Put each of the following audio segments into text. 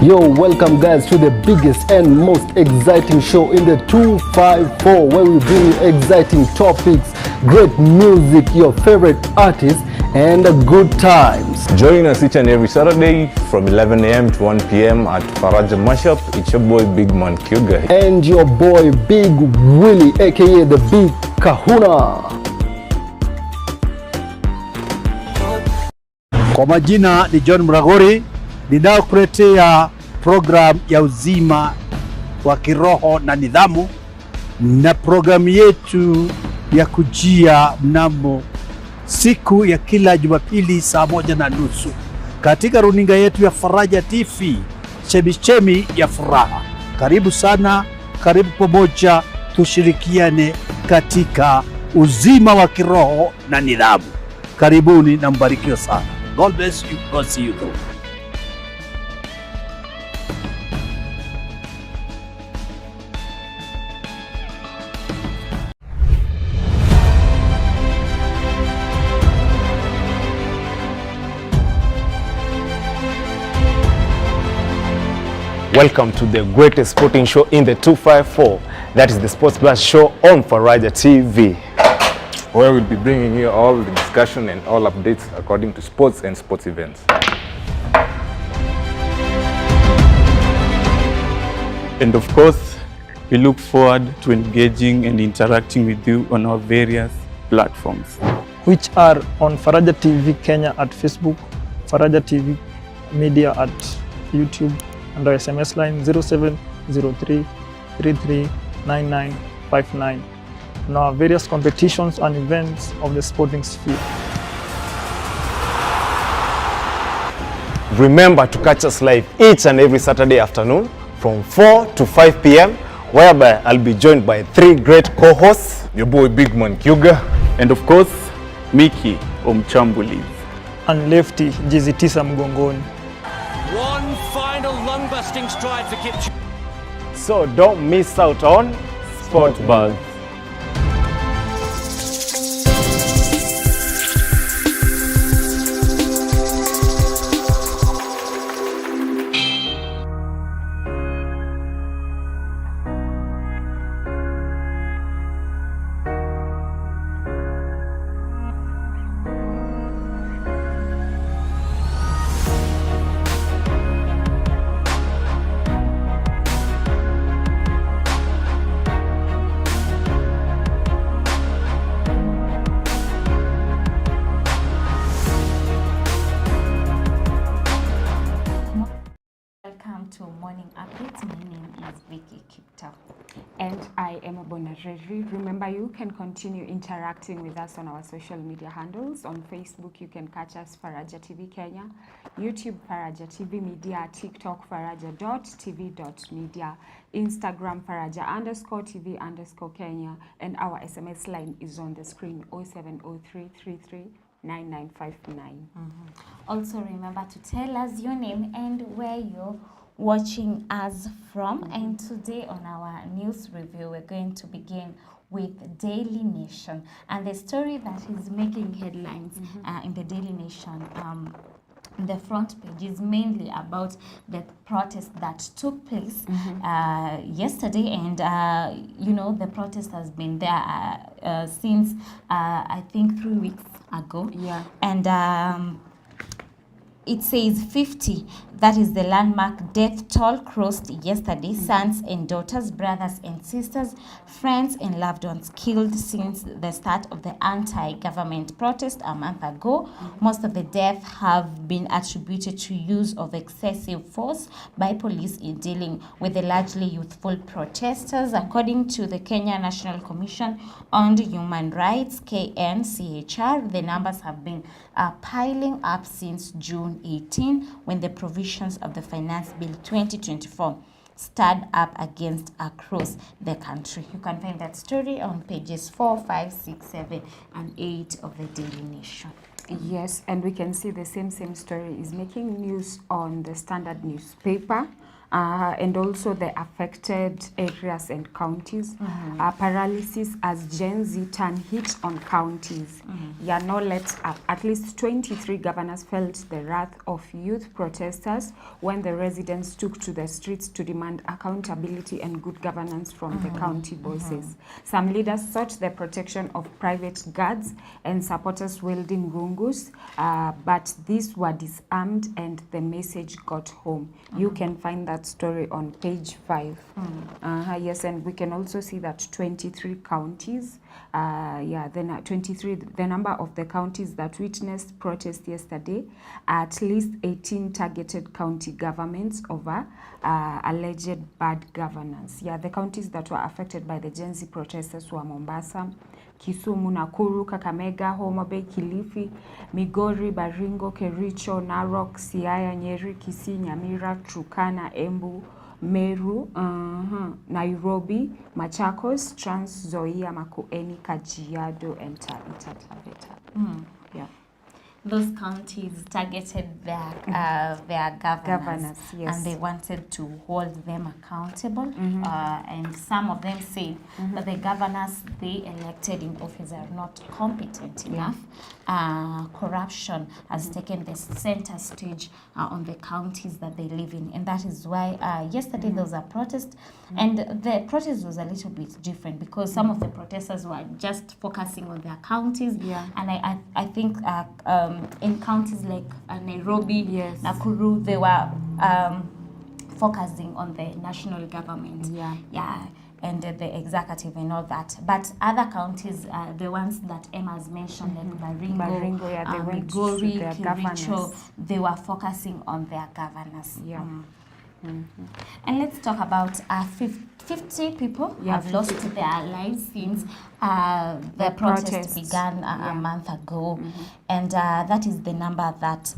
Yo, welcome guys to the biggest and most exciting show in the 254, where we bring you exciting topics, great music, your favorite artists, and good times. Join us each and every Saturday from 11 a.m. to 1 p.m. at Faraja Mashup. It's your boy Big Man Kyuga. And your boy Big Willie, aka the Big Kahuna. Kwa majina ni John Mragori, ninaokuletea program ya uzima wa kiroho na nidhamu, na programu yetu ya kujia mnamo siku ya kila Jumapili saa 1:30 katika runinga yetu ya Faraja TV, chemichemi ya furaha. Karibu sana, karibu pamoja, tushirikiane katika uzima wa kiroho na nidhamu. Karibuni na mbarikiwe sana. God bless you. God see you through. Welcome to the greatest sporting show in the 254. That is the Sports Blast show on Faraja TV, where we'll be bringing you all the discussion and all updates according to sports and sports events. And of course, we look forward to engaging and interacting with you on our various platforms, which are on Faraja TV Kenya at Facebook, Faraja TV Media at YouTube, and our SMS line 0703 339959, and our various competitions and events of the sporting sphere. Remember to catch us live each and every Saturday afternoon from 4 to 5 p.m. whereby I'll be joined by 3 great co-hosts, your boy Big Man Kyuga, and of course, Mickey Omchambuliz, and Lefty Jizitisa Mgongoni. One final lung-busting stride for Kipchoge. So don't miss out on Sports Buzz. Welcome to Morning Updates. My name is Vicky Kiptao. And I am Bonareri. Remember, you can continue interacting with us on our social media handles. On Facebook, you can catch us Faraja TV Kenya, YouTube Faraja TV Media, TikTok Faraja.tv.media, Instagram Faraja_TV_Kenya, and our SMS line is on the screen 070333 9959. Also remember to tell us your name and where you're watching us from. And today on our news review, we're going to begin with Daily Nation, and the story that is making headlines in the Daily Nation. The front page is mainly about the protest that took place yesterday, and you know, the protest has been there since I think 3 weeks ago. Yeah. And it says 50, that is the landmark death toll, crossed yesterday. Sons and daughters, brothers and sisters, friends and loved ones killed since the start of the anti-government protest a month ago. Most of the deaths have been attributed to use of excessive force by police in dealing with the largely youthful protesters. According to the Kenya National Commission on Human Rights, KNCHR, the numbers have been piling up since June 18, when the provisions of the Finance Bill 2024 stood up against across the country. You can find that story on pages 4, 5, 6, 7, and 8 of the Daily Nation. Yes, and we can see the same story is making news on the Standard newspaper. and also the affected areas and counties. Paralysis as Gen Z turn hit on counties. Yeah, no let up. At least 23 governors felt the wrath of youth protesters when the residents took to the streets to demand accountability and good governance from the county bosses. Some leaders sought the protection of private guards and supporters wielding gungus, but these were disarmed and the message got home. You can find that story on page 5. Yes, and we can also see that 23 counties, then 23, the number of the counties that witnessed protest yesterday, at least 18 targeted county governments over alleged bad governance. Yeah, the counties that were affected by the Gen Z protesters were Mombasa, Kisumu, Nakuru, Kakamega, Homa Bay, Kilifi, Migori, Baringo, Kericho, Narok, Siaya, Nyeri, Kisii, Nyamira, Turkana, Embu, Meru, Nairobi, Machakos, Trans Nzoia, Makueni, Kajiado, and Taita Taveta. Yeah. Those counties targeted their governors, yes. and they wanted to hold them accountable. And some of them said that the governors they elected in office are not competent enough. Corruption has taken the center stage on the counties that they live in, and that is why yesterday there was a protest, and the protest was a little bit different because some of the protesters were just focusing on their counties, and I think in counties like Nairobi, Nakuru, they were focusing on the national government, and the executive and all that. But other counties, the ones that Emma has mentioned, like Baringo, Migori, Kericho, they were focusing on their governors. And let's talk about 50 people have lost their lives since the protest began a month ago. And that is the number that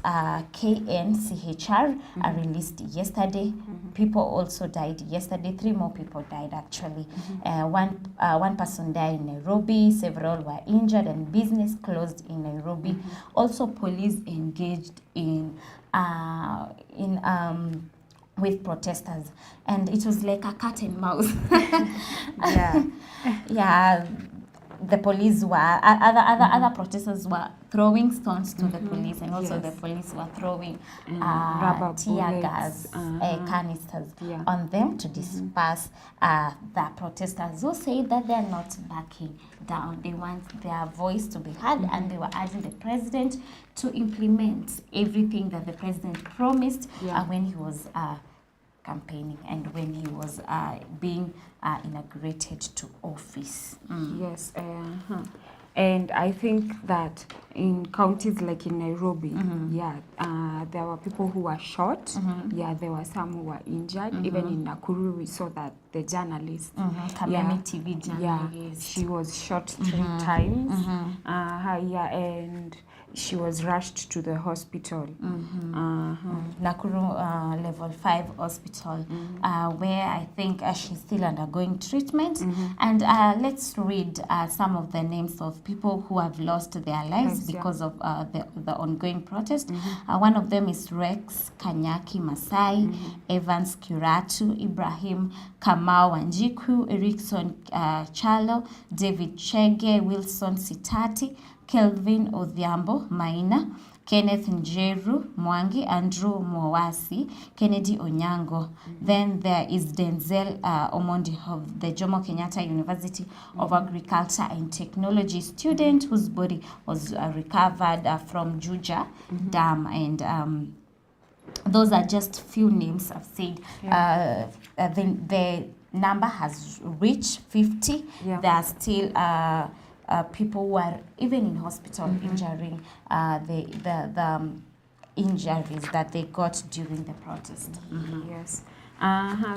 KNCHR released yesterday. People also died yesterday. 3 more people died actually. One person died in Nairobi, several were injured, and business closed in Nairobi. Also police engaged with protesters, and it was like a cat and mouse. The police were other protesters were throwing stones to the police, and also the police were throwing rubber tear gas canisters on them to disperse the protesters who say that they are not backing down. They want their voice to be heard, and they were urging the president to implement everything that the president promised when he was campaigning and when he was being inaugurated to office. Yes, and I think that in counties like in Nairobi, there were people who were shot. There were some who were injured. Even in Nakuru, we saw that the journalist, Kameme TV journalist, she was shot 3 times. And she was rushed to the hospital. Nakuru level 5 hospital, where I think she's still undergoing treatment. And let's read some of the names of people who have lost their lives because of the ongoing protest. One of them is Rex Kanyaki Masai, Evans Kiratu, Ibrahim Kamau Wanjiku, Erikson Chalo, David Chege, Wilson Sitati, Kelvin Odhiambo Maina, Kenneth Njeru Mwangi, Andrew Mwasi, Kennedy Onyango. Then there is Denzel Omondi of the Jomo Kenyatta University of Agriculture and Technology student whose body was recovered from Juja Dam. And those are just few names I've said. The number has reached 50. There are still people who are even in hospital injuring the injuries that they got during the protest. Yes.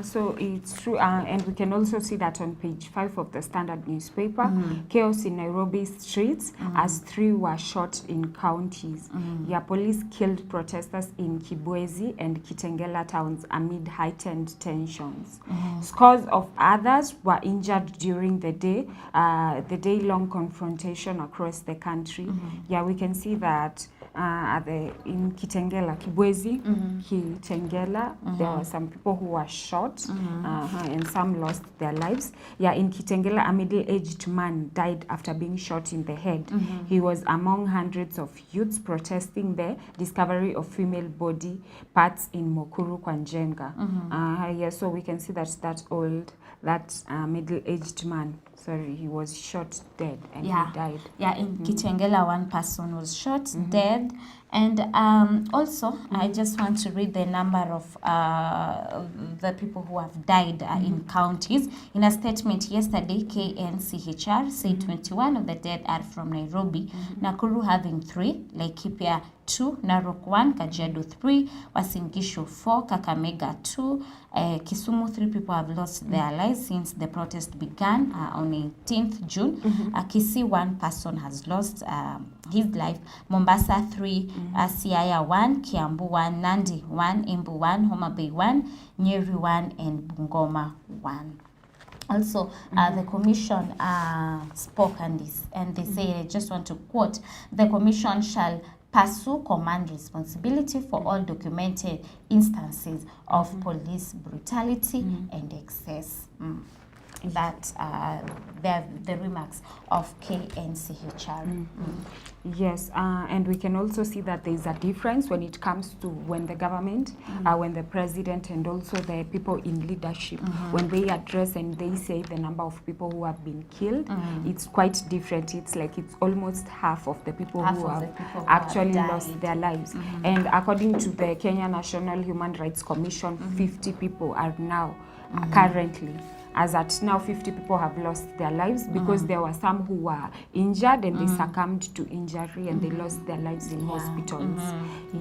So it's true, and we can also see that on page 5 of the Standard newspaper. Chaos in Nairobi streets as 3 were shot in counties. Police killed protesters in Kibwezi and Kitengela towns amid heightened tensions. Scores of others were injured during the day-long confrontation across the country. We can see that in Kitengela, Kibwezi, Kitengela. There were some people who were shot and some lost their lives. Yeah, in Kitengela, a middle-aged man died after being shot in the head. He was among hundreds of youths protesting the discovery of female body parts in Mukuru kwa Njenga. Yeah, so we can see that middle-aged man, sorry, he was shot dead and he died. Yeah, in Kitengela, one person was shot dead. And also, I just want to read the number of the people who have died in counties. In a statement yesterday, KNCHR said 21 of the dead are from Nairobi, Nakuru having 3, Laikipia 2, Narok 1, Kajiado 3, Uasin Gishu 4, Kakamega 2, Kisumu 3 people have lost their lives since the protest began on 18th June. Kisii 1 person has lost his life. Mombasa 3, Siaya 1, Kiambu 1, Nandi 1, Embu 1, Homa Bay 1, Nyeri 1, and Bungoma 1. Also, the commission spoke on this, and they say, I just want to quote, the commission shall pursue command responsibility for all documented instances of police brutality and excess. That the remarks of KNCHR. Yes, and we can also see that there is a difference when it comes to when the government, when the president and also the people in leadership, when they address and they say the number of people who have been killed, it's quite different. It's like it's almost half of the people who have actually lost their lives. And according to the Kenya National Human Rights Commission, 50 people are now currently. As at now, 50 people have lost their lives because there were some who were injured and they succumbed to injury and they lost their lives in hospitals.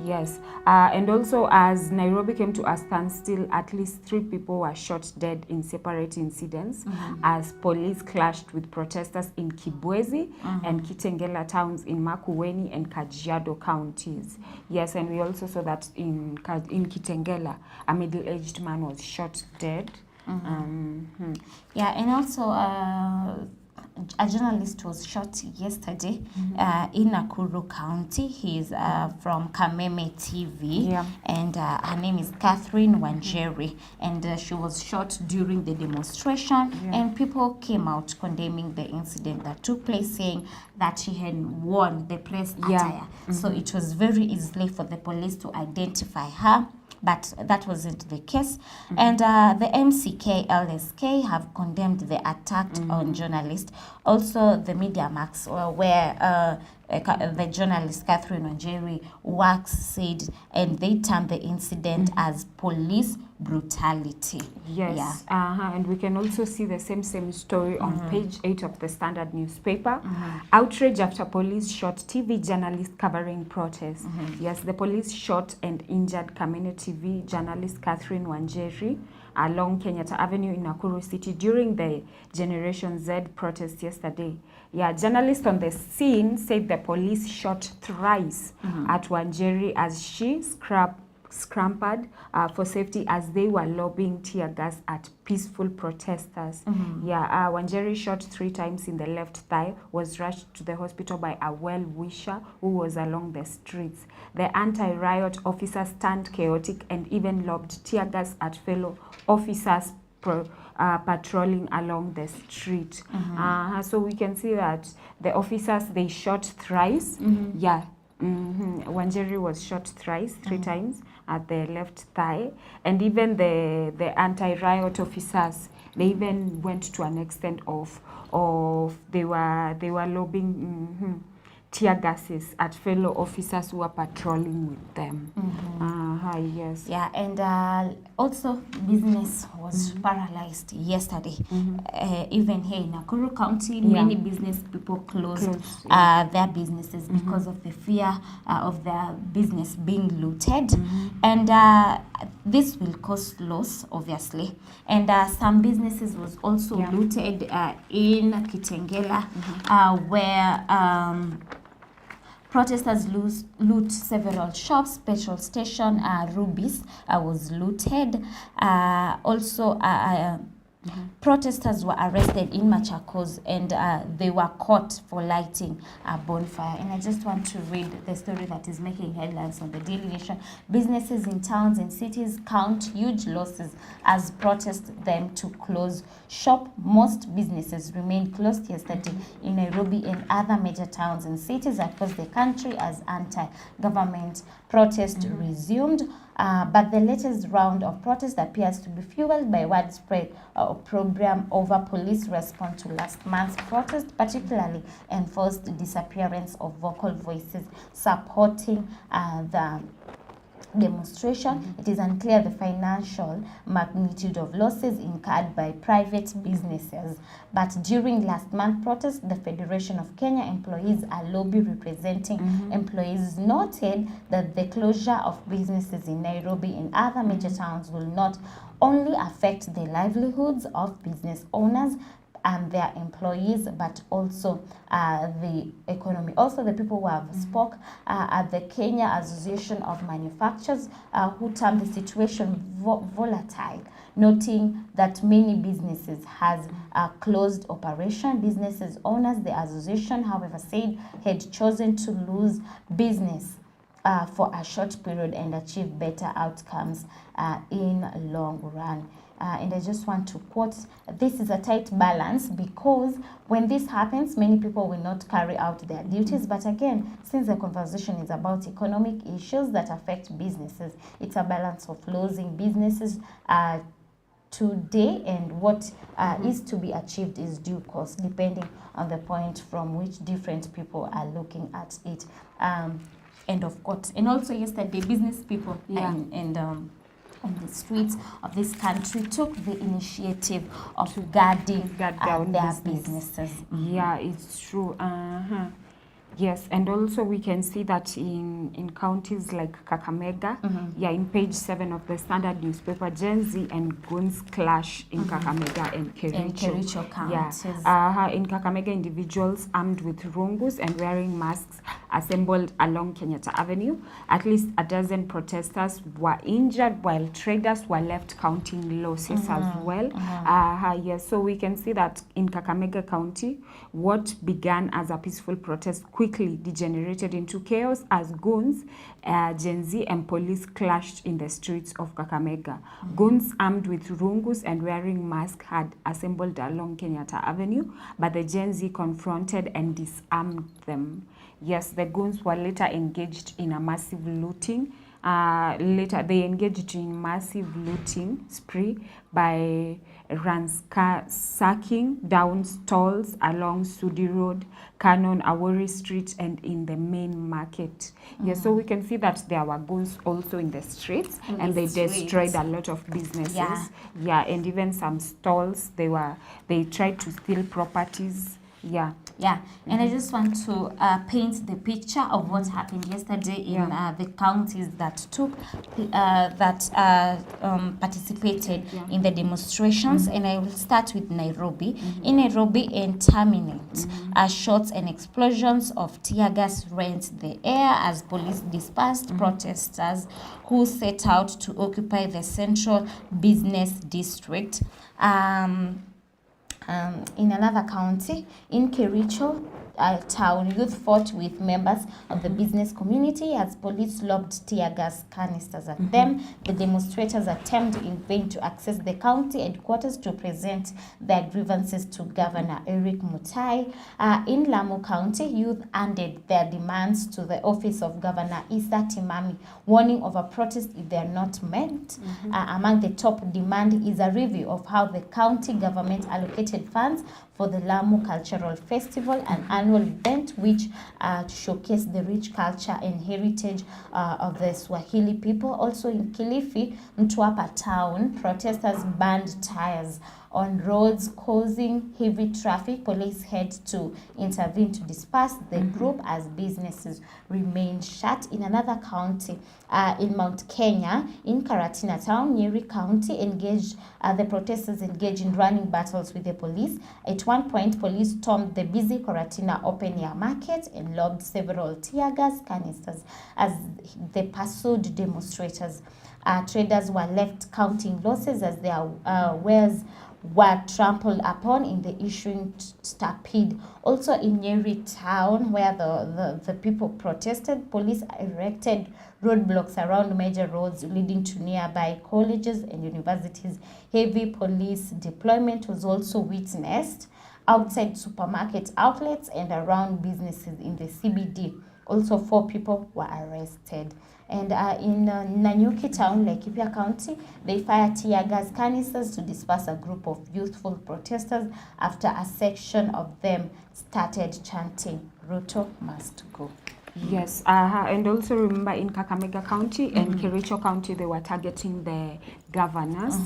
Yes. And also, as Nairobi came to a standstill, at least 3 people were shot dead in separate incidents as police clashed with protesters in Kibwezi and Kitengela towns in Makueni and Kajiado counties. Yes, and we also saw that in Kitengela, a middle-aged man was shot dead. Yeah, and also a journalist was shot yesterday in Nakuru County. He's from Kameme TV, and her name is Catherine Wanjeri, and she was shot during the demonstration, and people came out condemning the incident that took place, saying that she had worn the press attire. So it was very easy for the police to identify her. But that wasn't the case. And the MCK, LSK have condemned the attack on journalists. Also, the Media Max, where the journalist Catherine Wanjeri works, said, and they termed the incident as police brutality. Yes, and we can also see the same story on page 8 of the Standard newspaper. Outrage after police shot TV journalist covering protest. Yes, the police shot and injured Kamene TV journalist Catherine Wanjeri along Kenyatta Avenue in Nakuru City during the Generation Z protest yesterday. Yeah, journalists on the scene said the police shot thrice at Wanjeri as she scrambled for safety as they were lobbing tear gas at peaceful protesters. Yeah, Wanjeri shot 3 times in the left thigh, was rushed to the hospital by a well-wisher who was along the streets. The anti-riot officers turned chaotic and even lobbed tear gas at fellow officers patrolling along the street. So we can see that the officers, they shot thrice. Yeah. Wanjeri was shot thrice, 3 times at the left thigh, and even the anti-riot officers, they even went to an extent of they were lobbing tear gases at fellow officers who were patrolling with them. Yes. Yeah, and also business was paralyzed yesterday. Even here in Nakuru County, many business people closed their businesses because of the fear of their business being looted. And this will cause loss, obviously. And some businesses was also looted in Kitengela, where protesters loot several shops. Petrol station Ruby's was looted. Also, Protesters were arrested in Machakos and they were caught for lighting a bonfire. And I just want to read the story that is making headlines on the Daily Nation. Businesses in towns and cities count huge losses as protest them to close shop. Most businesses remained closed yesterday in Nairobi and other major towns and cities across the country as anti-government protest resumed. But the latest round of protest appears to be fueled by widespread program over police response to last month's protest, particularly enforced disappearance of vocal voices supporting the demonstration. It is unclear the financial magnitude of losses incurred by private businesses. But during last month's protest, the Federation of Kenya Employees, a lobby representing employees, noted that the closure of businesses in Nairobi and other major towns will not only affect the livelihoods of business owners and their employees, but also the economy. Also, the people who have spoke at the Kenya Association of Manufacturers, who termed the situation volatile, noting that many businesses has closed operation. Businesses owners, the association, however, said had chosen to lose business for a short period and achieve better outcomes in long run. And I just want to quote, this is a tight balance because when this happens, many people will not carry out their duties. But again, since the conversation is about economic issues that affect businesses, it's a balance of losing businesses today and what is to be achieved is due course, depending on the point from which different people are looking at it. End of quote. And also yesterday, business people on the streets of this country took the initiative of guarding their businesses. Yeah, it's true. Yes, and also we can see that in counties like Kakamega, in page 7 of the Standard newspaper, Gen Z and goons clash in Kakamega and Kericho. counties. In Kakamega, individuals armed with rungus and wearing masks assembled along Kenyatta Avenue. At least a dozen protesters were injured while traders were left counting losses as well. Yes, so we can see that in Kakamega County, what began as a peaceful protest quickly degenerated into chaos as goons, Gen Z and police clashed in the streets of Kakamega. Goons armed with rungus and wearing masks had assembled along Kenyatta Avenue, but the Gen Z confronted and disarmed them. Yes, the goons were later engaged in a massive looting. Later, they engaged in massive looting spree by ransacking down stalls along Sudi Road, Canon, Awori Street, and in the main market. Yes, so we can see that there were goons also in the streets, and they destroyed a lot of businesses. Yeah, and even some stalls. They tried to steal properties. Yeah, and I just want to paint the picture of what happened yesterday in the counties that took participated in the demonstrations, and I will start with Nairobi. In Nairobi, interminate shots and explosions of tear gas rent the air as police dispersed protesters who set out to occupy the central business district. In another county, in Kericho town, youth fought with members of the business community as police lobbed tear gas canisters at them. The demonstrators attempted in vain to access the county headquarters to present their grievances to Governor Eric Mutai. In Lamu County, youth handed their demands to the office of Governor Issa Timami, warning of a protest if they are not met. Among the top demand is a review of how the county government allocated funds for the Lamu Cultural Festival, an annual event which showcased the rich culture and heritage of the Swahili people. Also in Kilifi, Mtwapa town, protesters burned tires on roads causing heavy traffic. Police had to intervene to disperse the group as businesses remained shut. In another county, in Mount Kenya, in Karatina town, Nyeri County, the protesters engaged in running battles with the police. At one point, police stormed the busy Karatina open-air market and lobbed several tear gas canisters as they pursued demonstrators. Traders were left counting losses as their wares were trampled upon in the ensuing stampede. Also in Nyeri town, where the people protested, police erected roadblocks around major roads leading to nearby colleges and universities. Heavy police deployment was also witnessed outside supermarket outlets and around businesses in the CBD. Also, 4 people were arrested. And in Nanyuki town, Laikipia County, they fired tear gas canisters to disperse a group of youthful protesters after a section of them started chanting, "Ruto must go." Yes, and also remember in Kakamega County and Kericho County, they were targeting the governors.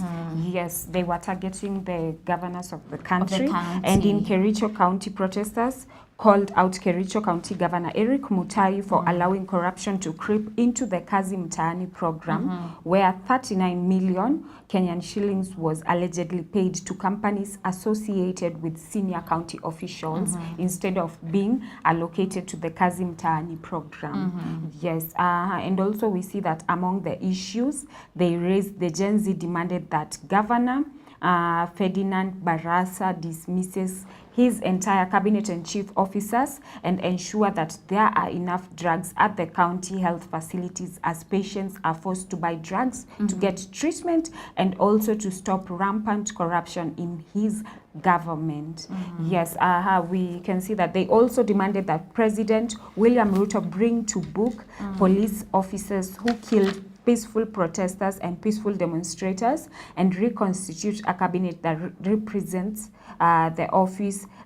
Yes, they were targeting the governors of the country. And in Kericho County, protesters called out Kericho County Governor Eric Mutai for allowing corruption to creep into the Kazi Mtaani program, where 39 million Kenyan shillings was allegedly paid to companies associated with senior county officials instead of being allocated to the Kazi Mtaani program. Yes, and also we see that among the issues they raised, the Gen Z demanded that Governor Ferdinand Barasa dismisses his entire cabinet and chief officers and ensure that there are enough drugs at the county health facilities as patients are forced to buy drugs to get treatment, and also to stop rampant corruption in his government. Yes, we can see that they also demanded that President William Ruto bring to book police officers who killed peaceful protesters and peaceful demonstrators and reconstitute a cabinet that represents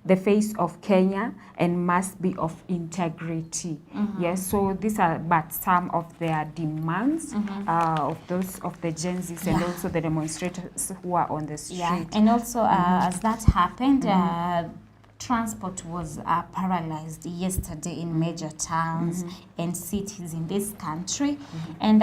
the face of Kenya and must be of integrity. Yes, so these are but some of their demands of the Gen Zs and also the demonstrators who are on the street. Yeah, and also as that happened, transport was paralyzed yesterday in major towns and cities in this country, and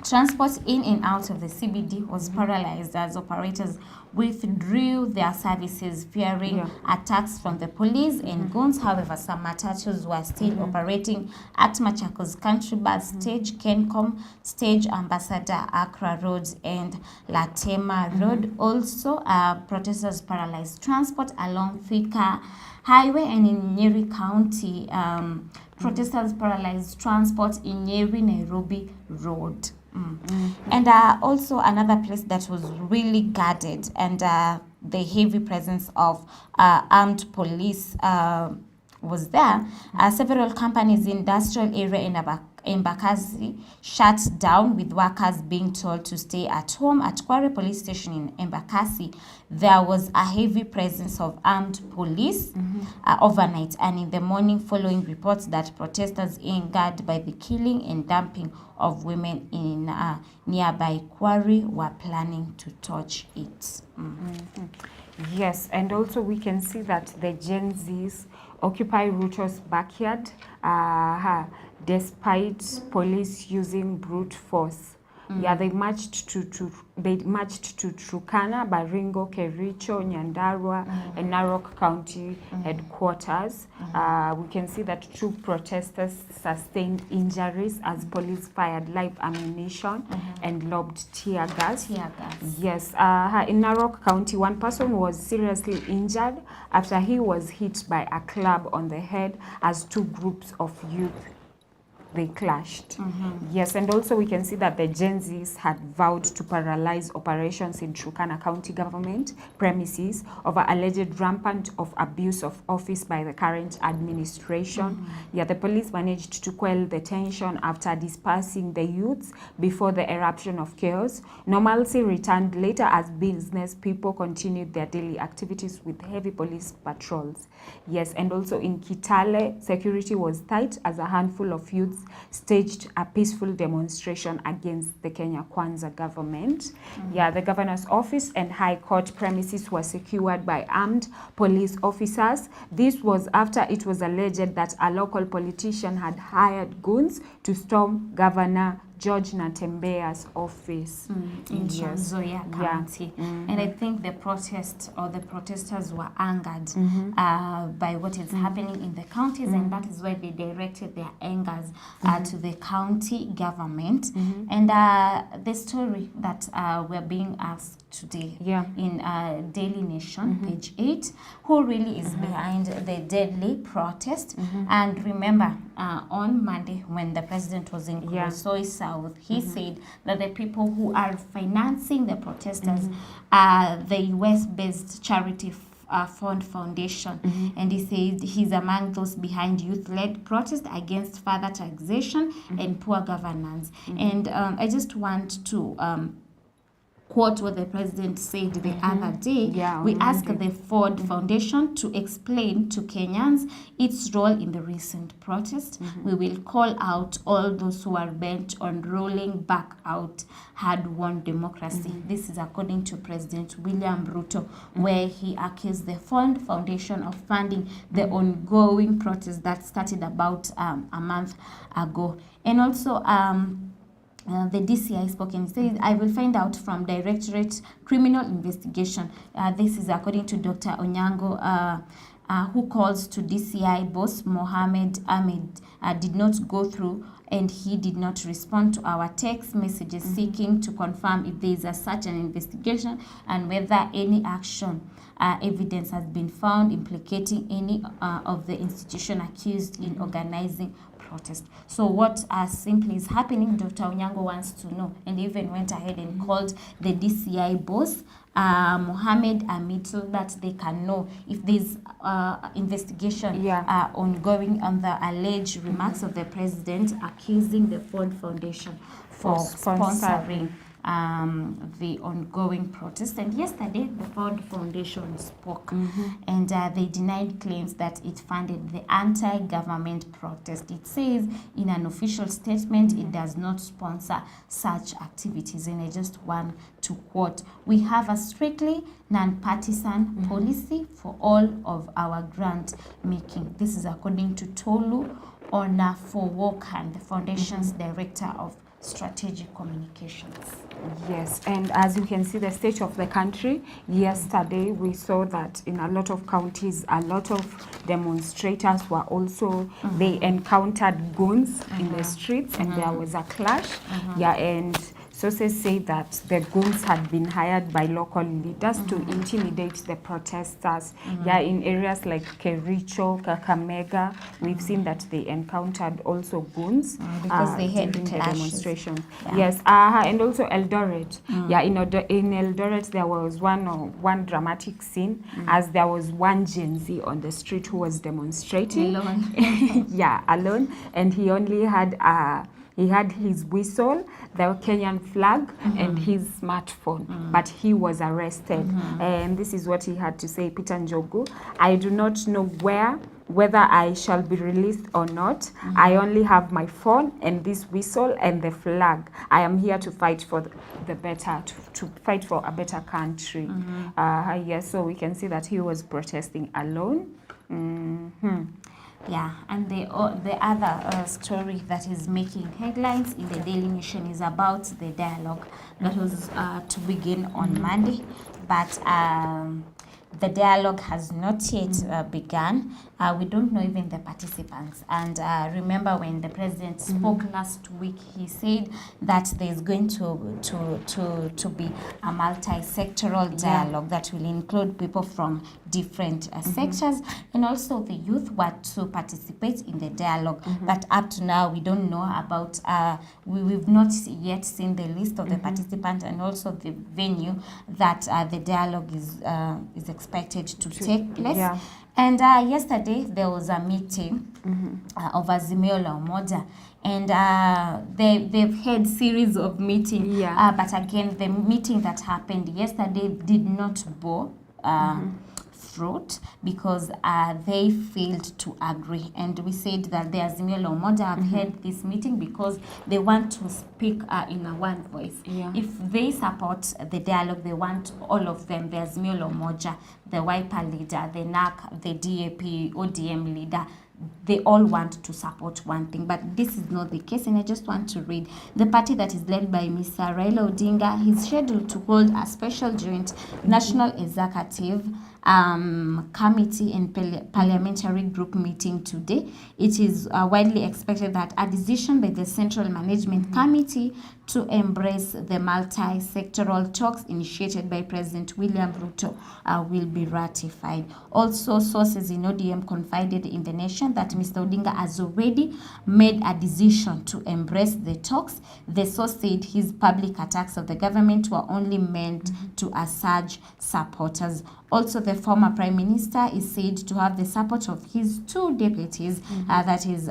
transport in and out of the CBD was paralyzed as operators withdrew their services, fearing attacks from the police and guns. However, some matatus were still operating at Machakos Country Bus Stage, Kencom Stage, Ambassador Accra Road, and Latema Road. Also, protesters paralyzed transport along Thika Highway, and in Nyeri County, protesters paralyzed transport in Nyeri Nairobi Road. And also another place that was really guarded, and the heavy presence of armed police was there. Several companies in industrial area in Embakasi shut down, with workers being told to stay at home. At Kware Police Station in Embakasi, there was a heavy presence of armed police overnight and in the morning, following reports that protesters angered by the killing and dumping of women in nearby Kware were planning to torch it. Yes, and also we can see that the Gen Zs occupy Ruto's backyard despite police using brute force. Yeah, they marched to Turkana, Baringo, Kericho, Nyandarua, and Narok County headquarters. We can see that 2 protesters sustained injuries as police fired live ammunition and lobbed tear gas. Yes, in Narok County, 1 person was seriously injured after he was hit by a club on the head as 2 groups of youth they clashed. Yes, and also we can see that the Gen Zs had vowed to paralyze operations in Turkana County government premises over alleged rampant of abuse of office by the current administration. Yeah, the police managed to quell the tension after dispersing the youths before the eruption of chaos. Normalcy returned later as business people continued their daily activities with heavy police patrols. Yes, and also in Kitale, security was tight as a handful of youths staged a peaceful demonstration against the Kenya Kwanza government. Yeah, the governor's office and high court premises were secured by armed police officers. This was after it was alleged that a local politician had hired goons to storm Governor George Natembea's office in Trans Nzoia County. And I think the protesters were angered by what is happening in the counties, and that is why they directed their angers to the county government. And the story that we're being asked today Yeah. in Daily Nation, page 8, who really is behind the deadly protest. And remember, on Monday, when the president was in Yeah. Kurosoi South, he said that the people who are financing the protesters are the US-based charity Fund Foundation, and he said he's among those behind youth-led protest against further taxation and poor governance. And I just want to quote what the president said the other day. Yeah, We on asked Monday. the Ford Foundation to explain to Kenyans its role in the recent protest. We will call out all those who are bent on rolling back out hard-won democracy. This is according to President William Ruto, where he accused the Ford Foundation of funding the ongoing protest that started about a month ago. And also, the DCI spoke and said, I will find out from Directorate Criminal Investigation. This is according to Dr. Onyango, who calls to DCI boss Mohammed Ahmed did not go through, and he did not respond to our text messages seeking to confirm if there is such an investigation and whether any action evidence has been found implicating any of the institution accused in organizing protest. So what simply is happening, Dr. Onyango wants to know, and even went ahead and called the DCI boss, Mohammed Ahmed, so that they can know if there's investigation ongoing on the alleged remarks of the president accusing the Ford Foundation for sponsoring the ongoing protest. And yesterday, the Ford Foundation spoke, and they denied claims that it funded the anti-government protest. It says in an official statement it does not sponsor such activities. And I just want to quote, "We have a strictly non-partisan policy for all of our grant making." This is according to Tolu Onafowokan, the foundation's director of strategic communications. Yes, and as you can see the state of the country, yesterday we saw that in a lot of counties, a lot of demonstrators were also, they encountered goons in the streets, and there was a clash. Yeah, and sources say that the goons had been hired by local leaders to intimidate the protesters. Yeah, in areas like Kericho, Kakamega, we've seen that they encountered also goons because they had during the clashes. demonstration. Yeah. Yes, and also Eldoret. Yeah, in Eldoret there was one dramatic scene as there was one Gen Z on the street who was demonstrating. Alone. Yeah, alone, and he only had he had his whistle, the Kenyan flag, and his smartphone, but he was arrested. And this is what he had to say, Peter Njogu: "I do not know whether I shall be released or not. I only have my phone and this whistle and the flag. I am here to fight for the better, to fight for a better country." Yes, so we can see that he was protesting alone. Yeah, and the other story that is making headlines in the Daily Nation is about the dialogue that was to begin on Monday, but the dialogue has not yet begun. We don't know even the participants. And remember when the president spoke last week, he said that there's going to be a multi-sectoral dialogue that will include people from different sectors, and also the youth were to participate in the dialogue. But up to now, we don't know about, we've not yet seen the list of the participants and also the venue that the dialogue is expected to take place. Yeah. And yesterday there was a meeting of Azimio la Umoja, and they've had series of meetings. But again, the meeting that happened yesterday did not bore fruit because they failed to agree. And we said that the Azimio la Umoja have had this meeting because they want to speak in a one voice. If they support the dialogue, they want all of them, the Azimio la Umoja, the Wiper leader, the NAC, the DAP, ODM leader, they all want to support one thing, but this is not the case. And I just want to read the party that is led by Mr. Raila Odinga. He's scheduled to hold a special joint national executive committee and parliamentary group meeting today. It is widely expected that a decision by the Central Management Committee to embrace the multi-sectoral talks initiated by President William Ruto will be ratified. Also, sources in ODM confided in the nation that Mr. Odinga has already made a decision to embrace the talks. The source said his public attacks of the government were only meant to assuage supporters. Also, the former Prime Minister is said to have the support of his two deputies, that is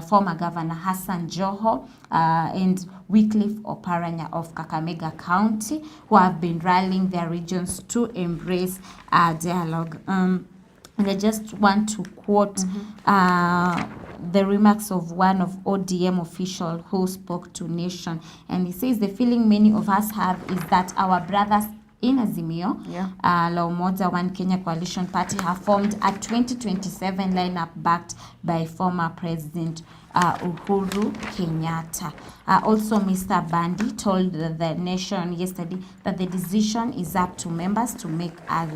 former Governor Hassan Joho and Wycliffe Oparanya of Kakamega County, who have been rallying their regions to embrace dialogue. And I just want to quote the remarks of one of ODM official who spoke to Nation, and he says the feeling many of us have is that our brothers in Azimio, La Umoja One Kenya Coalition Party have formed a 2027 lineup backed by former President Uhuru Kenyatta. Also, Mr. Bandi told the Nation yesterday that the decision is up to members to make at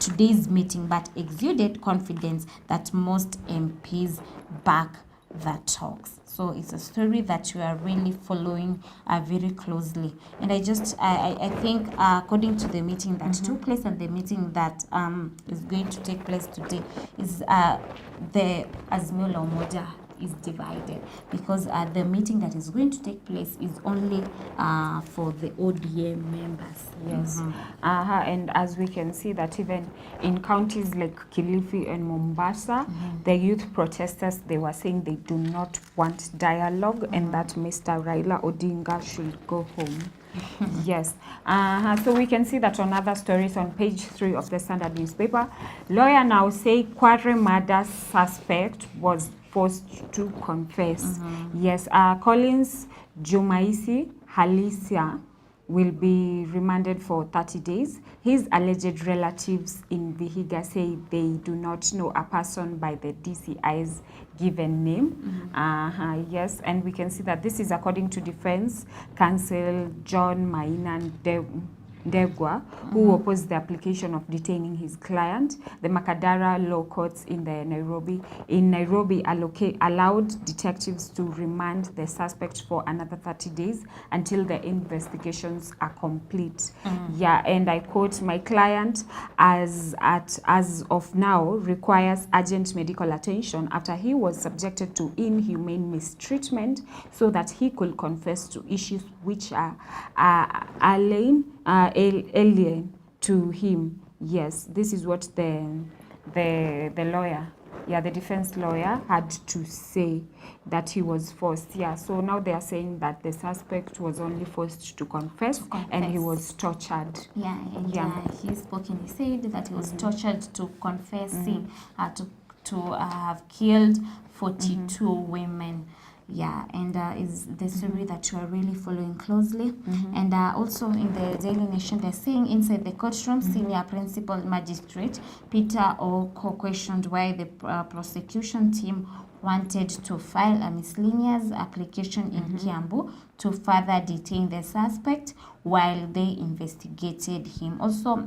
today's meeting, but exuded confidence that most MPs back the talks. So it's a story that we are really following very closely. And I think according to the meeting that took place and the meeting that is going to take place today, is the Azimio La Umoja is divided, because the meeting that is going to take place is only for the ODM members. Yes. And as we can see that even in counties like Kilifi and Mombasa, the youth protesters, they were saying they do not want dialogue and that Mr. Raila Odinga should go home. Yes. So we can see that on other stories on page 3 of the Standard newspaper, lawyer now say Kware murder suspect was forced to confess. Yes. Collins Jumaisi Halisia will be remanded for 30 days. His alleged relatives in Vihiga say they do not know a person by the DCI's given name. Yes, and we can see that this is according to defense counsel John Maina Ndegwa, who opposed the application of detaining his client. The Makadara law courts in Nairobi allowed detectives to remand the suspect for another 30 days until the investigations are complete. Yeah, and I quote, my client as of now requires urgent medical attention after he was subjected to inhumane mistreatment so that he could confess to issues which are alien to him. Yes, this is what the lawyer, the defense lawyer had to say, that he was forced. Yeah, so now they are saying that the suspect was only forced to confess. And he was tortured. Yeah, and he spoke and he said that he was tortured to confessing to have killed 42 women. Yeah, and is the story that you are really following closely. And also in the Daily Nation, they're saying inside the courtroom, senior principal magistrate Peter Oko questioned why the prosecution team wanted to file a miscellaneous application in Kiambu to further detain the suspect while they investigated him. Also,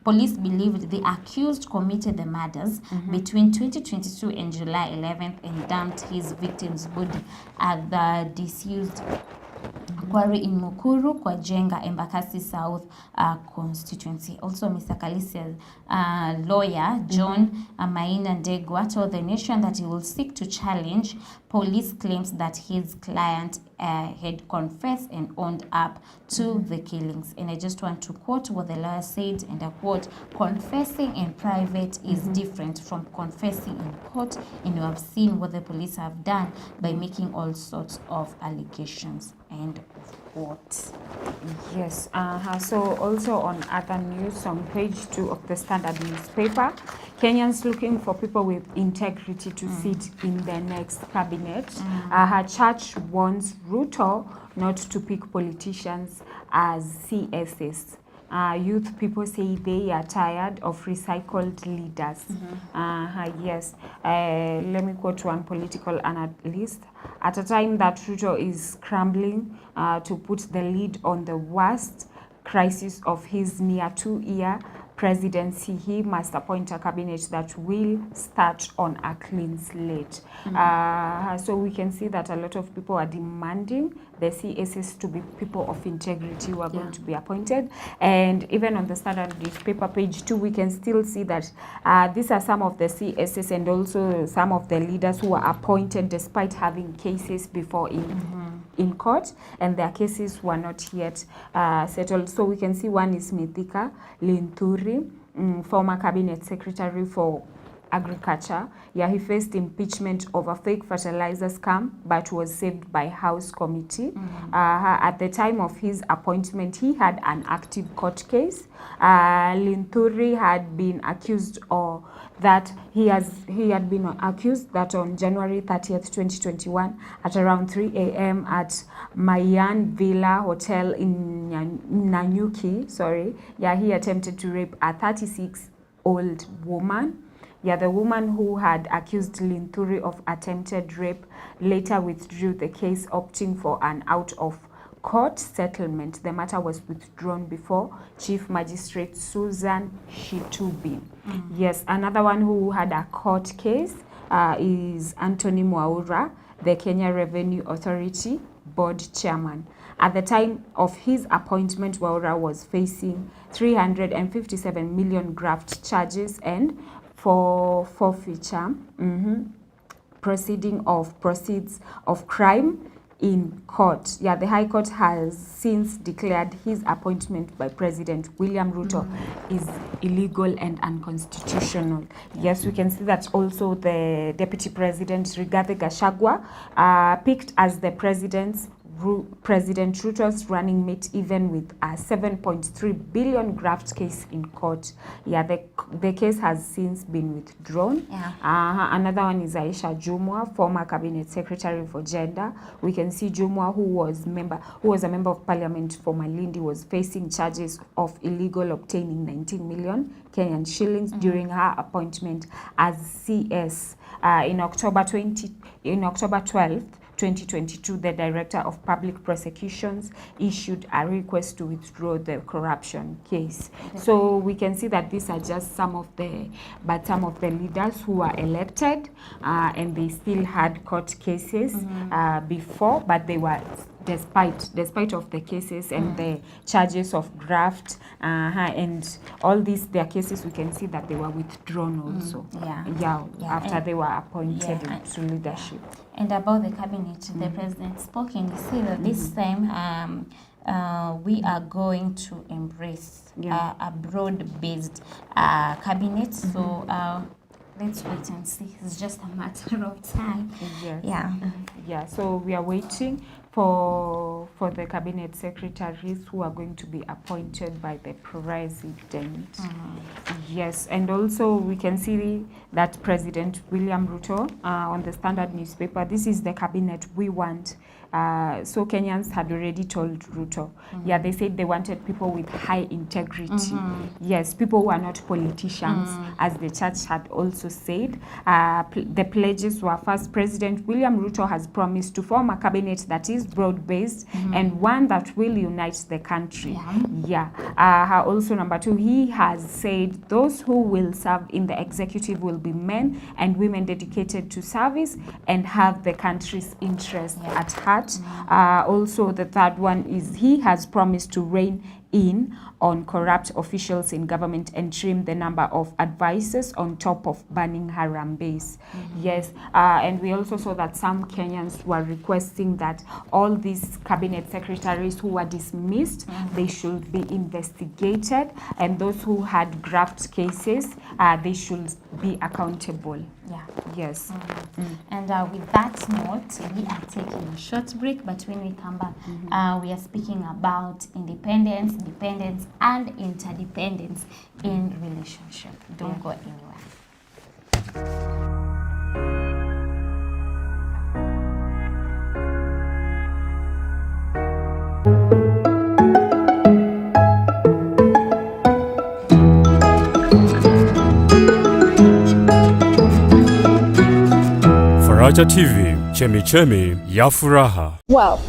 police believed the accused committed the murders between 2022 and July 11th and dumped his victim's body at the disused quarry in Mukuru, Kwajenga, Embakasi South constituency. Also, Mr. Kalisia's lawyer, John Maina Ndegwa, told the Nation that he will seek to challenge police claims that his client had confessed and owned up to the killings. And I just want to quote what the lawyer said, and I quote, confessing in private is different from confessing in court, and you have seen what the police have done by making all sorts of allegations. End of quote. Yes. So also on other news, on page 2 of the Standard newspaper, Kenyans looking for people with integrity to sit in their next cabinet. Her church warns Ruto not to pick politicians as CSs. Youth people say they are tired of recycled leaders. Yes. Let me quote one political analyst. At a time that Ruto is scrambling to put the lead on the worst crisis of his near 2-year presidency, he must appoint a cabinet that will start on a clean slate. So we can see that a lot of people are demanding the CSs to be people of integrity who are going to be appointed. And even on the Standard newspaper page 2, we can still see that these are some of the CSs and also some of the leaders who were appointed despite having cases before in court, and their cases were not yet settled. So we can see one is Mithika Linturi, former cabinet secretary for agriculture. Yeah, he faced impeachment over fake fertilizer scam, but was saved by House committee. At the time of his appointment, he had an active court case. Linturi had been accused of that he had been accused that on January 30th, 2021, at around 3 a.m. at Mayan Villa Hotel in Nanyuki, he attempted to rape a 36-old woman. Yeah, the woman who had accused Linturi of attempted rape later withdrew the case, opting for an out-of-court settlement. The matter was withdrawn before Chief Magistrate Susan Shitubi. Yes, another one who had a court case is Anthony Mwaura, the Kenya Revenue Authority board chairman. At the time of his appointment, Mwaura was facing 357 million graft charges and for forfeiture, proceeds of crime in court. Yeah, the High Court has since declared his appointment by President William Ruto is illegal and unconstitutional. Yes, we can see that also the Deputy President Rigathi Gachagua picked as the President Ruto's running mate, even with a 7.3 billion graft case in court. Yeah, the case has since been withdrawn. Another one is Aisha Jumwa, former cabinet secretary for gender. We can see Jumwa, who was a member of parliament for Malindi, was facing charges of illegal obtaining 19 million Kenyan shillings during her appointment as CS in October 12th. 2022, the Director of Public Prosecutions issued a request to withdraw the corruption case. So we can see that these are just some of the leaders who were elected and they still had court cases before, but they were despite of the cases and the charges of graft and all these their cases, we can see that they were withdrawn also. After they were appointed into leadership. And about the cabinet, the president spoke and he said that this time we are going to embrace a broad-based cabinet. So let's wait and see. It's just a matter of time. So we are waiting for the cabinet secretaries who are going to be appointed by the president. Yes, and also we can see that President William Ruto on the Standard newspaper, this is the cabinet we want. So Kenyans had already told Ruto. They said they wanted people with high integrity. Yes, people who are not politicians, as the church had also said. The pledges were: first, President William Ruto has promised to form a cabinet that is broad-based and one that will unite the country. Also, number two, he has said those who will serve in the executive will be men and women dedicated to service and have the country's interest at heart. Also, the third one is he has promised to rein in on corrupt officials in government and trim the number of advisors on top of banning Harambes. Yes, and we also saw that some Kenyans were requesting that all these cabinet secretaries who were dismissed, they should be investigated, and those who had graft cases, they should be accountable. Yes. And with that note, we are taking a short break, but when we come back, we are speaking about independence, dependence, and interdependence in relationship. Don't go anywhere. Faraja TV, chemichemi ya furaha. Well,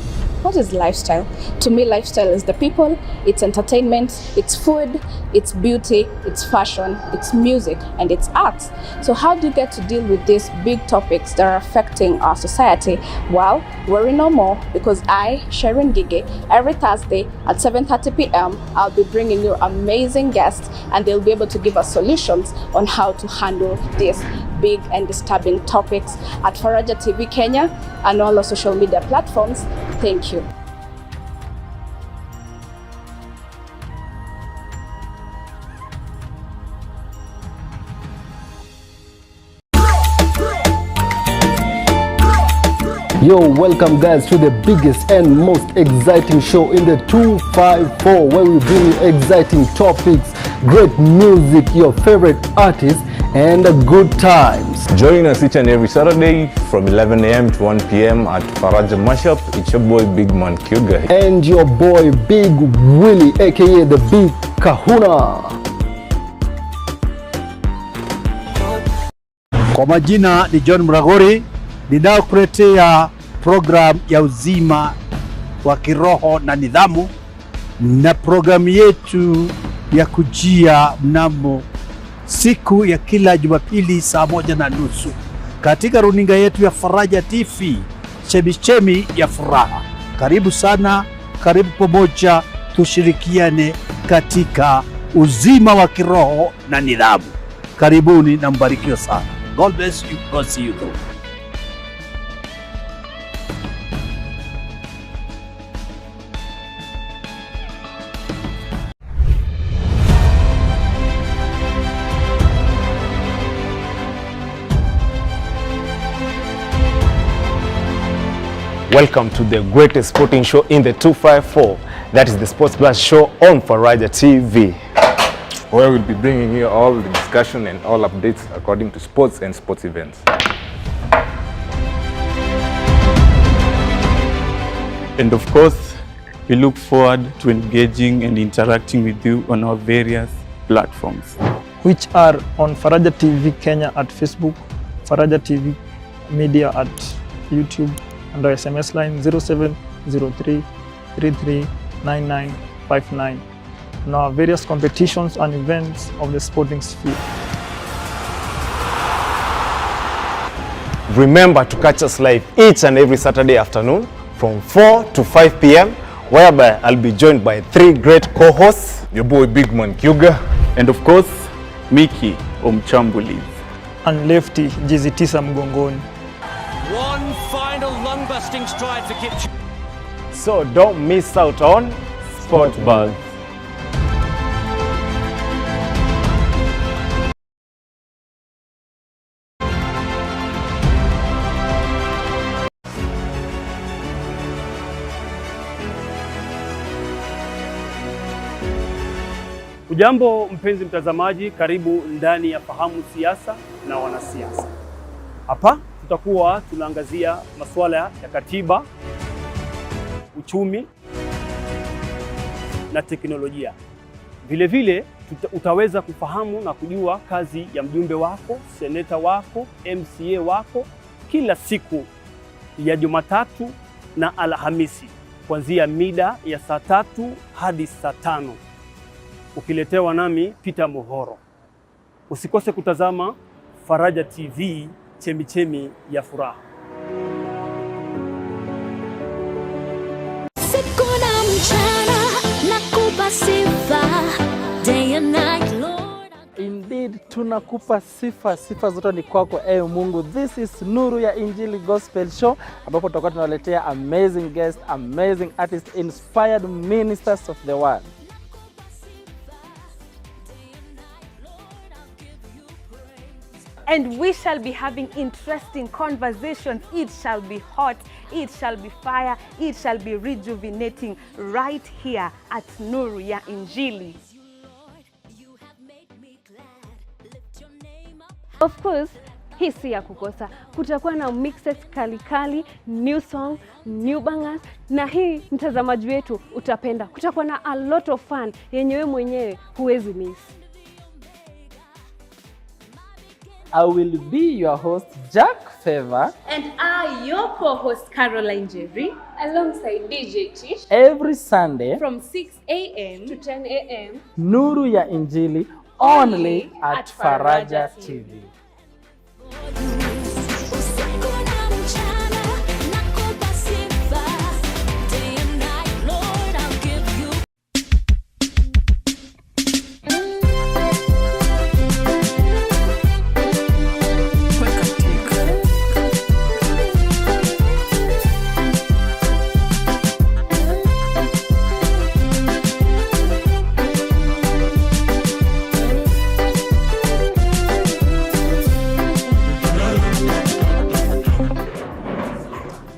what is lifestyle? To me, lifestyle is the people, it's entertainment, it's food, it's beauty, it's fashion, it's music, and it's arts. So how do you get to deal with these big topics that are affecting our society? Well, worry no more, because I, Sharon Gige, every Thursday at 7:30 p.m, I'll be bringing you amazing guests, and they'll be able to give us solutions on how to handle these big and disturbing topics at Faraja TV Kenya and all our social media platforms. Thank you. Yo, welcome guys to the biggest and most exciting show in the 254, where we bring you exciting topics, great music, your favorite artists, and good times. Join us each and every Saturday from 11 a.m. to 1 p.m. at Faraja Mashup. It's your boy Big Man Kyuga. And your boy Big Willie, aka the Big Kahuna. Kwa majina ni John Mragori, ninaokuletea program ya uzima wa kiroho na nidhamu, na programu yetu ya kujia mnamo siku ya kila Jumapili saa 1:30 katika runinga yetu ya Faraja TV, chemichemi ya furaha. Karibu sana, karibu pamoja, tushirikiane katika uzima wa kiroho na nidhamu. Karibuni na mbarikiwe sana. God bless you. God see you through. Welcome to the greatest sporting show in the 254. That is the Sports Blast show on Faraja TV, where we'll be bringing you all the discussion and all updates according to sports and sports events. And of course, we look forward to engaging and interacting with you on our various platforms, which are on Faraja TV Kenya at Facebook, Faraja TV Media at YouTube, and our SMS line 0703 339959, and our various competitions and events of the sporting sphere. Remember to catch us live each and every Saturday afternoon from 4 to 5 p.m, whereby I'll be joined by 3 great co-hosts, your boy Big Man Kyuga, and of course, Mickey Omchambulis, and Lefty Jizitisa Mgongoni. One final lung-busting stride for Kipchoge. So don't miss out on Sport Buzz. Ujambo mpenzi mtazamaji, karibu ndani ya Fahamu Siasa na Wanasiasa. Hapa tutakuwa tunaangazia masuala ya katiba, uchumi na teknolojia. Vile vile utaweza kufahamu na kujua kazi ya mjumbe wako, seneta wako, MCA wako kila siku ya Jumatatu na Alhamisi kuanzia mida ya saa 3 hadi saa 5. Ukiletewa nami Peter Mohoro. Usikose kutazama Faraja TV, chemichemi ya furaha. Siku na mchana nakupa sifa, day and night Lord. Indeed, tunakupa sifa zote ni kwako ewe Mungu. This is Nuru ya Injili Gospel Show, ambapo tutakuwa tunaletea amazing guests, amazing artists, inspired ministers of the word. And we shall be having interesting conversations. It shall be hot, it shall be fire, it shall be rejuvenating right here at Nuru ya Injili. Of course, hii si ya kukosa. Kutakuwa na mixes kali, new song, new bangers, na hii mtazamaji wetu utapenda. Kutakuwa na a lot of fun yenyewe mwenyewe huwezi miss. I will be your host, Jack Favor. And I, your co-host, Caroline Jerry, alongside DJ Tish. Every Sunday from 6 a.m. to 10 a.m. Nuru ya Injili only at Faraja TV.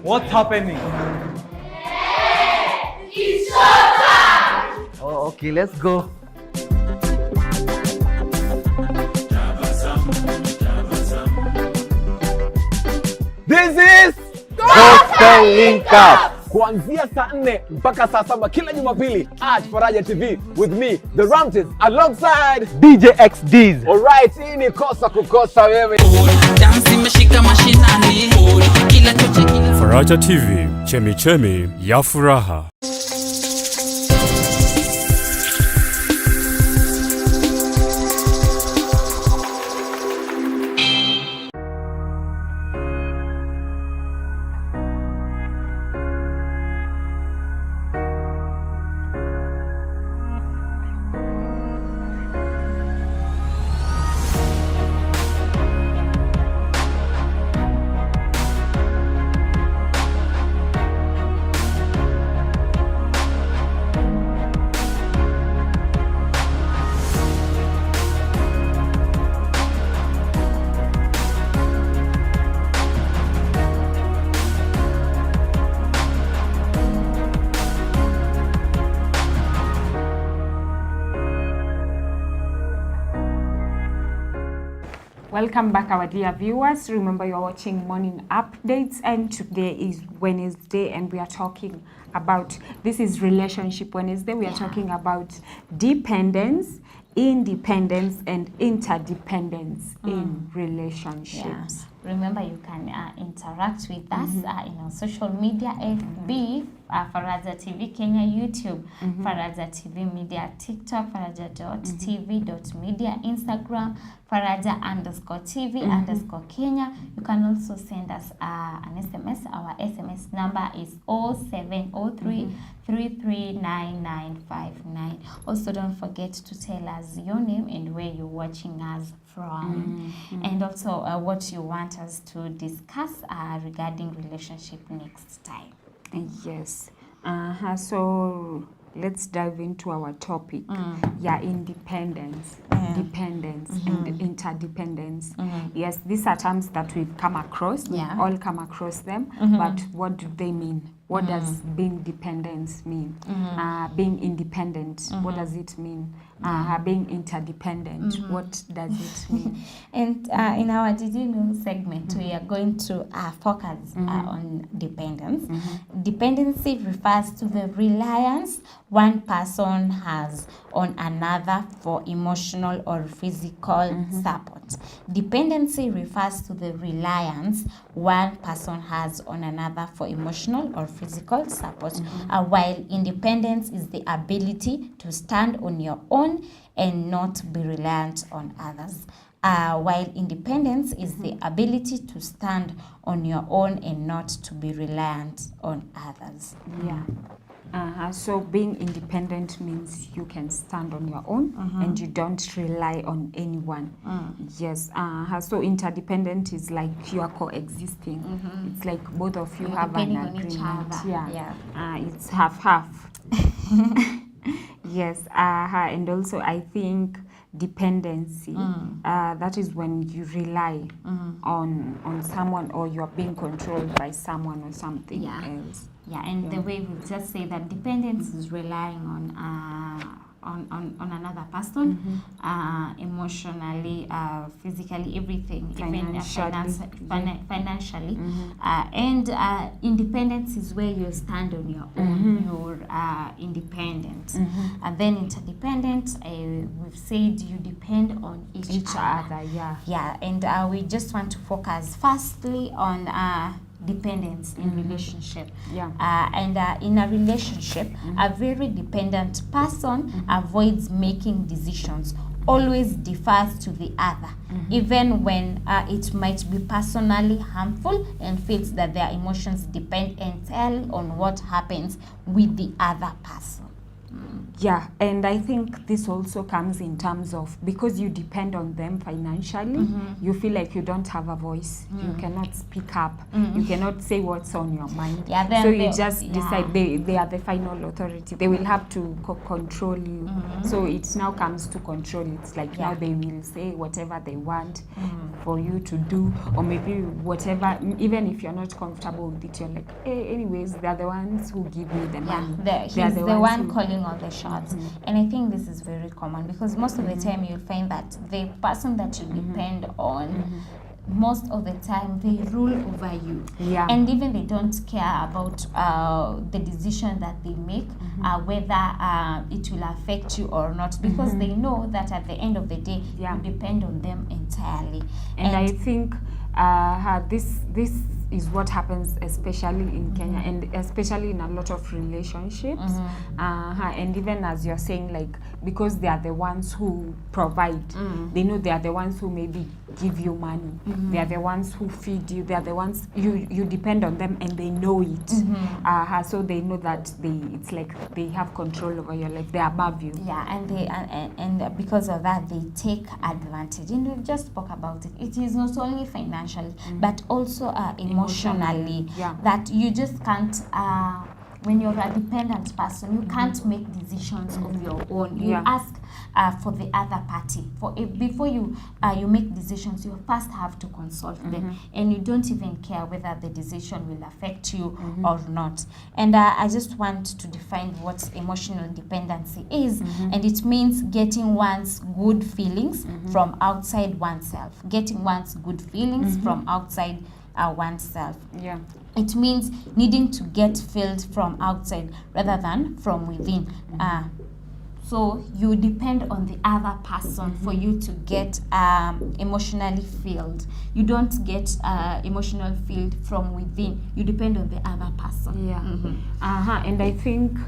What's happening? It's showtime! Oh, okay, let's go. This is Gospel Link Up. kuanzia saa 4 mpaka saa 7 kila Jumapili at Faraja TV with me, the Ramses, alongside DJ XDs. Alright, hii ni kosa kukosa wewe. Faraja TV, chemichemi ya furaha. Welcome back, our dear viewers. Remember, you're watching Morning Updates, and today is Wednesday, and we are talking about, this is Relationship Wednesday. We are talking about dependence, independence, and interdependence in relationships. Remember, you can interact with us in our social media, FB, Faraja TV Kenya, YouTube, Faraja TV Media, TikTok, faraja.tv.media, Instagram, Faraja_TV_Kenya. You can also send us an SMS. Our SMS number is 0703 339959. Also, don't forget to tell us your name and where you're watching us from, and also what you want us to discuss regarding relationship next time. Yes. So let's dive into our topic. Independence, dependence, and interdependence. Yes, these are terms that we've come across. We've all come across them. But what do they mean? What does being dependent mean? Being independent, what does it mean? Being interdependent, what does it mean? And in our Did You Know segment, we are going to focus on dependence. Dependency refers to the reliance one person has on another for emotional or physical support. Dependency refers to the reliance one person has on another for emotional or physical support, while independence is the ability to stand on your own and not be reliant on others. While independence is the ability to stand on your own and not to be reliant on others. So being independent means you can stand on your own and you don't rely on anyone. Yes. So interdependent is like you are coexisting. It's like both of you have an agreement. It's half-half. Yes. And also I think dependency, that is when you rely on someone, or you are being controlled by someone or something else. And the way we just say that dependence is relying on another person, emotionally, physically, everything, financially. And independence is where you stand on your own. You're independent. And then interdependent, we've said you depend on each other. Yeah, and we just want to focus firstly on dependence in relationship. And in a relationship, a very dependent person avoids making decisions, always defers to the other, even when it might be personally harmful, and feels that their emotions depend entirely on what happens with the other person. Yeah, and I think this also comes in terms of, because you depend on them financially, you feel like you don't have a voice. You cannot speak up. You cannot say what's on your mind. So you just decide they are the final authority. They will have to control you. So it now comes to control. It's like now they will say whatever they want for you to do, or maybe whatever, even if you're not comfortable with it, you're like, hey, anyways, they're the ones who give me the money. He's the one calling all the shots. And I think this is very common, because most of the time you'll find that the person that you depend on, most of the time they rule over you. And even they don't care about the decision that they make, whether it will affect you or not, because they know that at the end of the day, you depend on them entirely. And I think this is what happens especially in Kenya, and especially in a lot of relationships. And even as you're saying, like, because they are the ones who provide, they know they are the ones who maybe give you money, they are the ones who feed you, they are the ones you depend on them, and they know it. So they know that it's like they have control over your life, they're above you. And they and because of that, they take advantage. And we just spoke about it. It is not only financially, but also emotionally. That you just can't, when you're a dependent person, you can't make decisions of your own. You ask for the other party. Before you make decisions, you first have to consult them, and you don't even care whether the decision will affect you or not. And I just want to define what emotional dependency is, and it means getting one's good feelings from outside oneself. Getting one's good feelings from outside oneself. It means needing to get filled from outside rather than from within. So you depend on the other person for you to get emotionally filled. You don't get emotional filled from within. You depend on the other person. And I think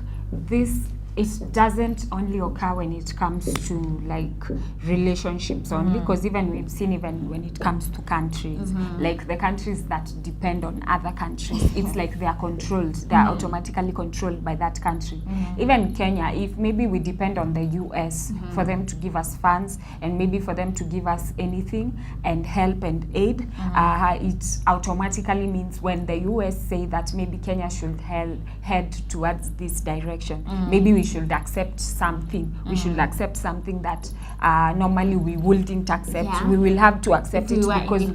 it doesn't only occur when it comes to like relationships only, because even we've seen even when it comes to countries, like the countries that depend on other countries, it's like they are controlled, they are automatically controlled by that country. Even Kenya, if maybe we depend on the US for them to give us funds, and maybe for them to give us anything and help and aid, it automatically means when the US say that maybe Kenya should head towards this direction, maybe we should accept something. We should accept something that normally we wouldn't accept. We will have to accept it because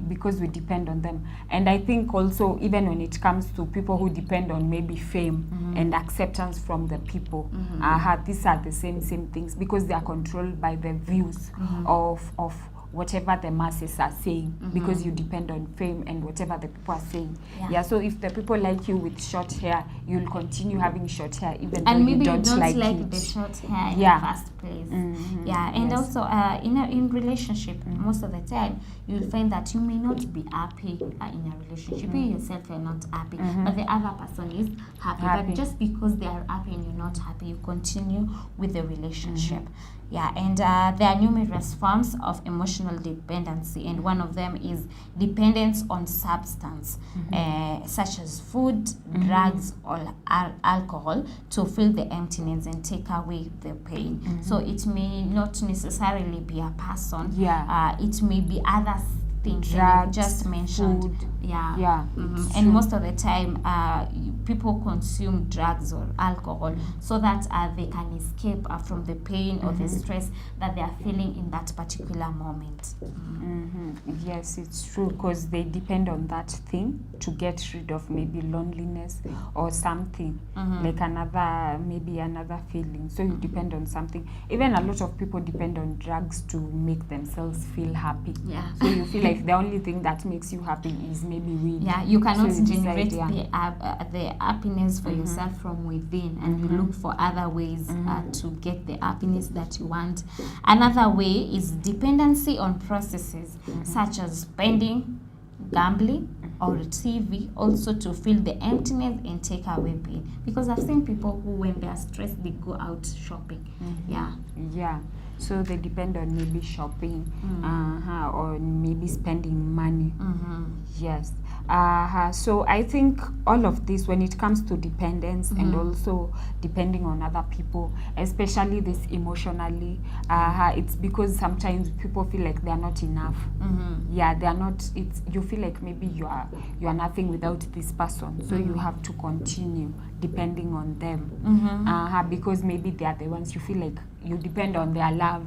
because we depend on them. And I think also even when it comes to people who depend on maybe fame and acceptance from the people, these are the same things, because they are controlled by the views of whatever the masses are saying, because you depend on fame and whatever the people are saying. So if the people like you with short hair, you'll continue having short hair even though maybe you don't like the short hair in the first place. And also in relationship, most of the time you'll find that you may not be happy in a relationship. You yourself are not happy, but the other person is happy. But just because they are happy and you're not happy, you continue with the relationship. And there are numerous forms of emotional dependency, and one of them is dependence on substance, such as food, drugs, or alcohol, to fill the emptiness and take away the pain. So it may not necessarily be a person, it may be other things drugs, you just mentioned. food. Yeah. Yeah, it's And true. most of the time, people consume drugs or alcohol so that they can escape from the pain or the stress that they are feeling in that particular moment. Yes, it's true, because they depend on that thing to get rid of maybe loneliness or something, like maybe another feeling. So you depend on something. Even a lot of people depend on drugs to make themselves feel happy. Yeah. So you feel like the only thing that makes you happy is maybe weed. Yeah, you cannot So you generate decide, the happiness for yourself from within, and you look for other ways to get the happiness that you want. Another way is dependency on processes such as spending, gambling, or TV, also to fill the emptiness and take away pain. Because I've seen people who, when they are stressed, they go out shopping. Yeah. So they depend on maybe shopping, or maybe spending money. Yes. So I think all of this, when it comes to dependence and also depending on other people, especially this emotionally, it's because sometimes people feel like they are not enough. Yeah, they are not. You feel like maybe you are nothing without this person, so you have to continue depending on them. Because maybe they are the ones you feel like you depend on their love.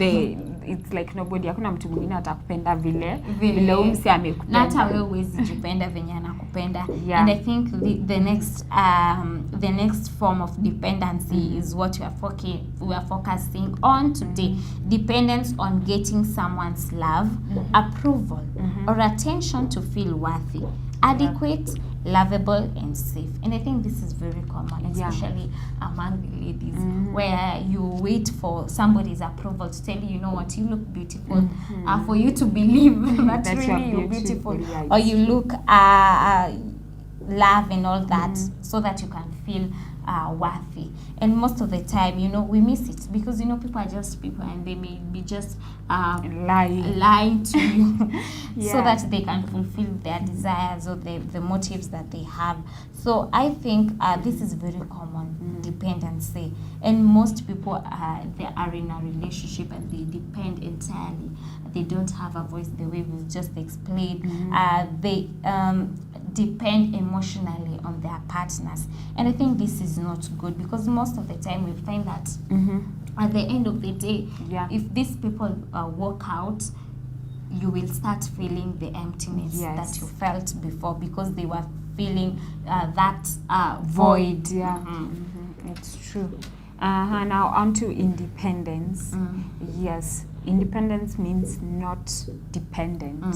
It's like nobody, hakuna mtu mwingine atakupenda vile umse amekupenda. Not how always dependa venye anakupenda. And I think the next form of dependency is what we are focusing on today. Dependence on getting someone's love, approval, or attention to feel worthy, adequate, lovable, and safe. And I think this is very common, especially among the ladies, where you wait for somebody's approval to tell you, you know what, you look beautiful, for you to believe that really you're beautiful, or you look love and all that, so that you can feel worthy. And most of the time, we miss it because people are just people, and they may be just lying to you so that they can fulfill their desires or the motives that they have. So I think this is very common, dependency, and most people they are in a relationship and they depend entirely. They don't have a voice, the way we've just explained. They depend emotionally on their partners, and I think this is not good, because most of the time we find that at the end of the day, if these people walk out, you will start feeling the emptiness that you felt before, because they were feeling that void. It's true. Now on to independence. Yes, independence means not dependent.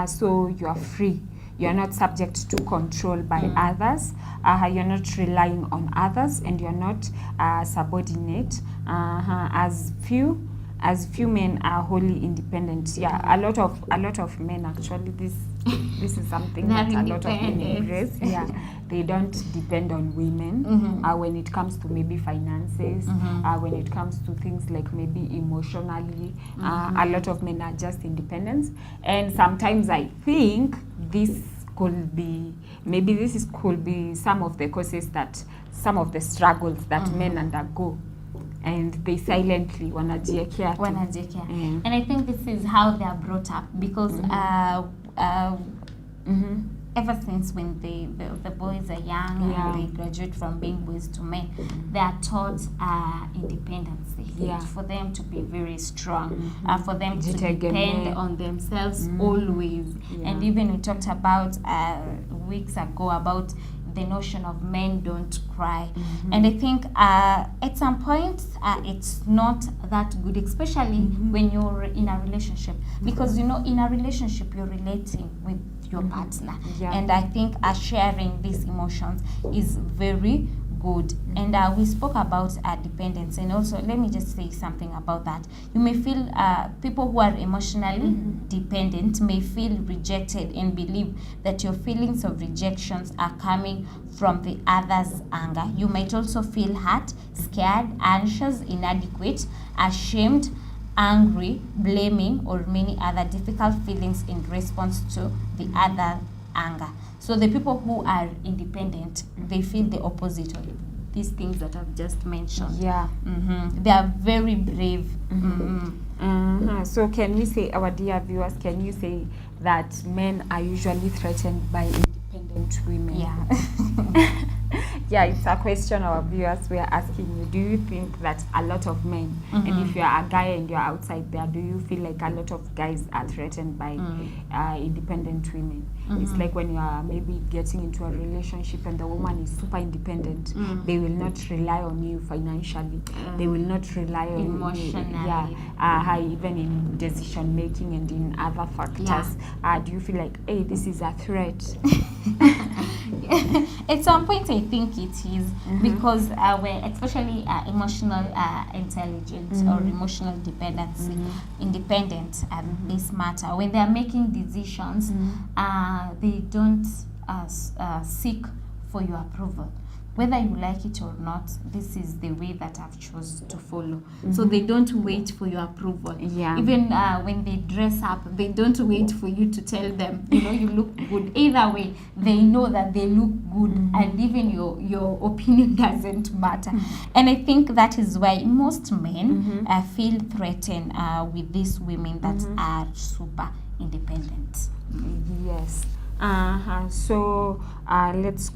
So you are free. You're not subject to control by others. You're not relying on others, and you're not subordinate. As few men are wholly independent. Yeah, a lot of men actually. This is something that a lot of men embrace. Yeah, they don't depend on women when it comes to maybe finances. When it comes to things like maybe emotionally, a lot of men are just independent. And sometimes I think this could be some of the causes that some of the struggles that men undergo, and they silently wanajiekea. And I think this is how they are brought up, because ever since when the boys are young and they graduate from being boys to men, they are taught independence. For them to be very strong, for them to depend on themselves always. And even we talked about weeks ago about the notion of men don't cry. And I think at some point it's not that good, especially when you're in a relationship, because in a relationship you're relating with your partner, and I think sharing these emotions is very good. And we spoke about dependence, and also let me just say something about that. You may feel people who are emotionally dependent may feel rejected and believe that your feelings of rejections are coming from the other's anger. You might also feel hurt, scared, anxious, inadequate, ashamed, angry, blaming, or many other difficult feelings in response to the other anger. So the people who are independent, they feel the opposite of these things that I've just mentioned. They are very brave. So can we say, our dear viewers, can you say that men are usually threatened by independent women? Yeah. Yeah, it's a question our viewers were asking you. Do you think that a lot of men, and if you're a guy and you're outside there, do you feel like a lot of guys are threatened by independent women? It's like when you are maybe getting into a relationship and the woman is super independent, they will not rely on you financially. They will not rely on emotionally. Even in decision making and in other factors. Do you feel like, hey, this is a threat? At some point, I think it is because we're especially emotional intelligence or emotional dependency, independent this matter. When they are making decisions, they don't seek for your approval. Whether you like it or not, this is the way that I've chosen to follow. So they don't wait for your approval. Even when they dress up, they don't wait for you to tell them, you know, you look good. Either way, they know that they look good, and even your opinion doesn't matter. And I think that is why most men feel threatened with these women that are super independent. Yes. So let's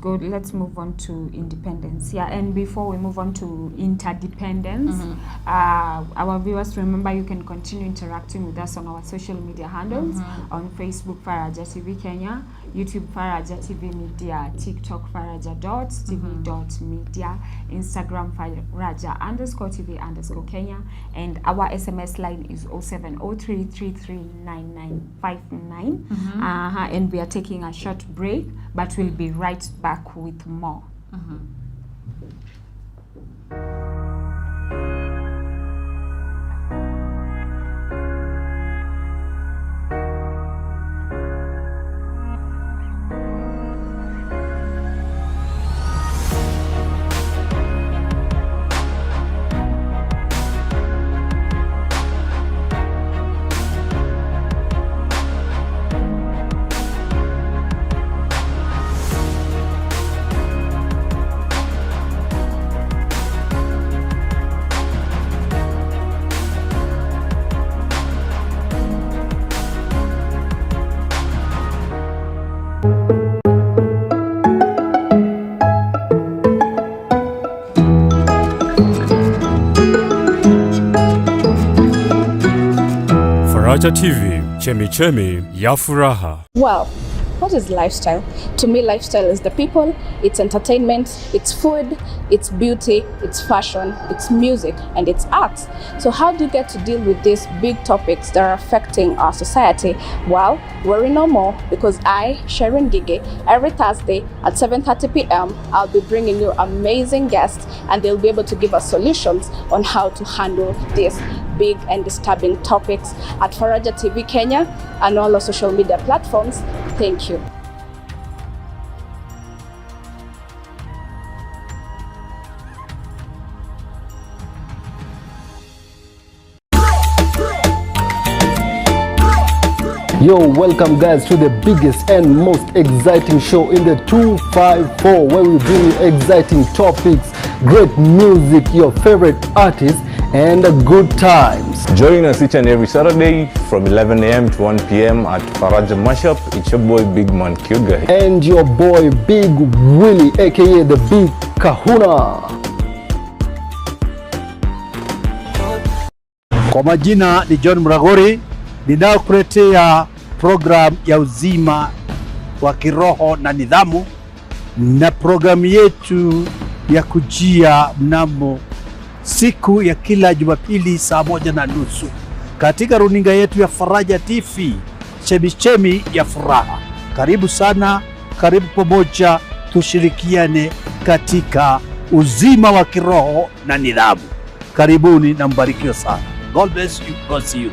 move on to independence. And before we move on to interdependence, our viewers, remember you can continue interacting with us on our social media handles. On Facebook, Faraja TV Kenya, YouTube, Faraja TV Media, TikTok, faraja.tv.media, Instagram, Faraja_TV_Kenya, and our SMS line is 0703339959. And we are taking a short break, but we'll be right back with more. Faraja TV, chemichemi ya furaha. Well, what is lifestyle? To me, lifestyle is the people, it's entertainment, it's food, it's beauty, it's fashion, it's music, and it's art. So how do you get to deal with these big topics that are affecting our society? Well, worry no more, because I, Sharon Gige, every Thursday at 7:30 p.m, I'll be bringing you amazing guests, and they'll be able to give us solutions on how to handle these big and disturbing topics at Faraja TV Kenya and all our social media platforms. Thank you. Yo, welcome guys to the biggest and most exciting show in the 254, where we bring you exciting topics, great music, your favorite artists, and good times. Join us each and every Saturday from 11 a.m. to 1 p.m. at Faraja Mashup. It's your boy Big Man Cute Guy. And your boy Big Willie, aka the Big Kahuna. Kwa majina ni John Mragori, ninaokuletea program ya uzima wa kiroho na nidhamu, na programu yetu ya kujia mnamo siku ya kila Jumapili saa 1:30 katika runinga yetu ya Faraja TV, chemichemi ya furaha. Karibu sana, karibu pamoja, tushirikiane katika uzima wa kiroho na nidhamu. Karibuni na mbarikiwe sana. God bless you. God see you.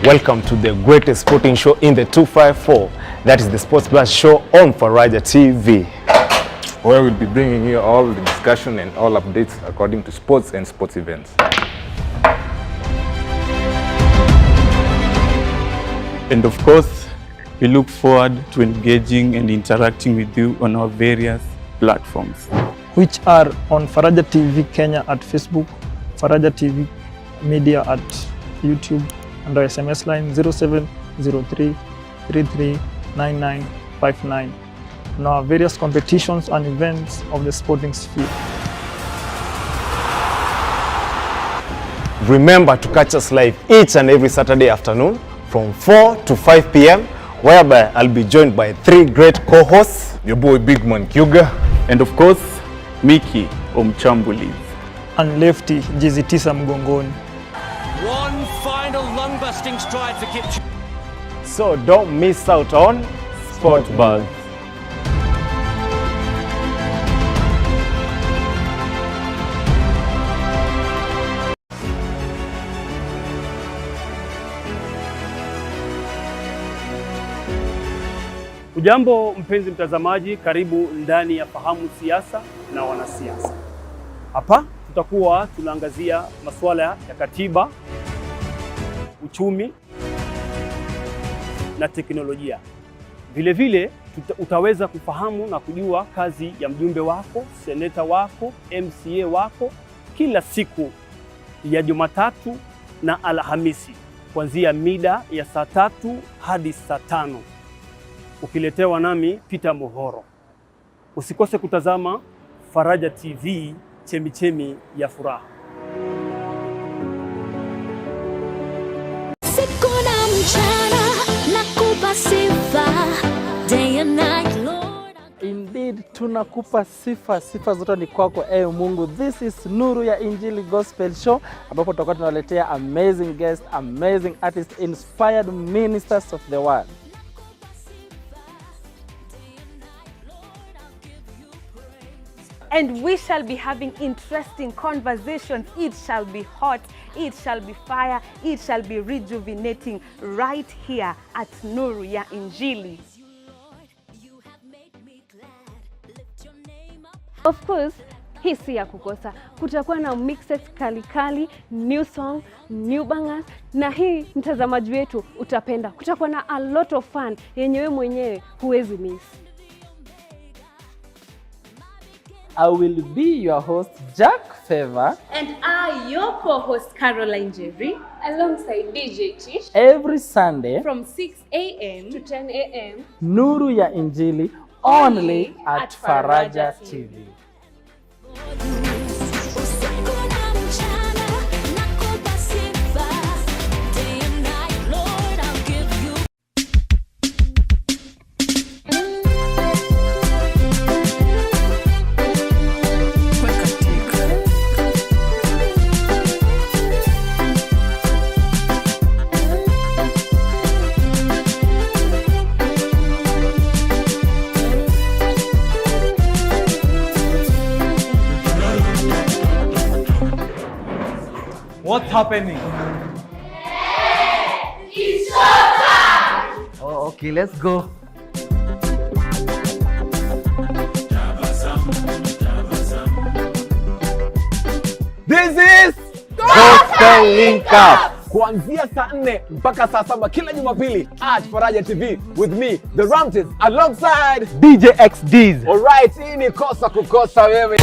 Welcome to the greatest sporting show in the 254. That is the Sports Plus show on Faraja TV, where we'll be bringing you all the discussion and all updates according to sports and sports events. And of course, we look forward to engaging and interacting with you on our various platforms, which are on Faraja TV Kenya at Facebook, Faraja TV Media at YouTube, and our SMS line 0703 339959, and our various competitions and events of the sporting sphere. Remember to catch us live each and every Saturday afternoon from 4 to 5 p.m. whereby I'll be joined by 3 great co-hosts, your boy Big Man Kyuga, and of course, Mickey Omchambulis, and Lefty Jizitisa Mgongoni. One final lung-busting stride for Kipchoge. So don't miss out on Sport Buzz. Ujambo mpenzi mtazamaji, karibu ndani ya Fahamu Siasa na Wanasiasa. Hapa tutakuwa tunaangazia masuala ya katiba, uchumi na teknolojia. Vile vile utaweza kufahamu na kujua kazi ya mjumbe wako, seneta wako, MCA wako kila siku ya Jumatatu na Alhamisi kuanzia mida ya saa 3 hadi saa 5. Ukiletewa nami Peter Mohoro. Usikose kutazama Faraja TV, chemichemi ya furaha. Siku na mchana nakupa sifa, day and night, Lord. Indeed, tunakupa sifa zote ni kwako ewe Mungu. This is Nuru ya Injili Gospel Show, ambapo tutakuwa tunaletea amazing guests, amazing artists, inspired ministers of the word. And we shall be having interesting conversations. It shall be hot, it shall be fire, it shall be rejuvenating right here at Nuru ya Injili. Of course, hii si ya kukosa. Kutakuwa na mixes kali, new song, new bangers, na hii mtazamaji wetu utapenda. Kutakuwa na a lot of fun yenyewe mwenyewe huwezi miss. I will be your host, Jack Favor. And I, your co-host, Caroline Jerry, alongside DJ Chish. Every Sunday from 6 a.m. to 10 a.m. Nuru ya Injili, only at Faraja TV. What's happening? It's showtime! Oh, okay, let's go. This is Gospel Link Up. kuanzia saa 4 mpaka saa 7 kila Jumapili at Faraja TV with me, the Ramtes, alongside DJ XDs. Alright, hii ni kosa kukosa wewe.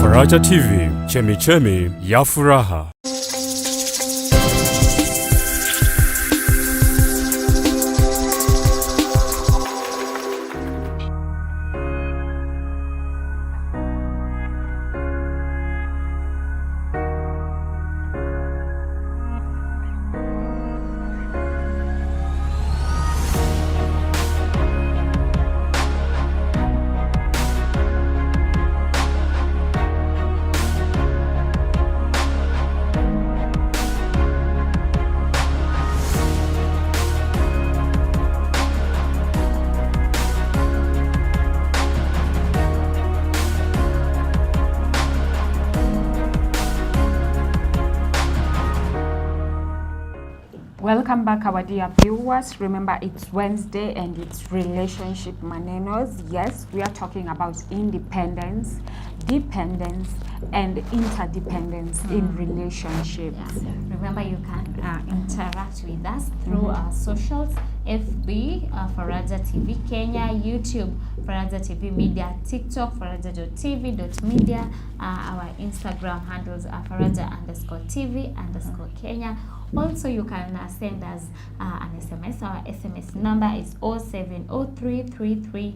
Faraja TV, chemichemi ya furaha. Welcome back, our dear viewers. Remember, it's Wednesday and it's relationship manenos. Yes, we are talking about independence. dependence and interdependence in relationships. Remember, you can interact with us through our socials, FB, Faraja TV Kenya, YouTube, Faraja TV Media, TikTok, faraja.tv.media. Our Instagram handles are Faraja_TV_Kenya. Also, you can send us an SMS. Our SMS number is 0703339959.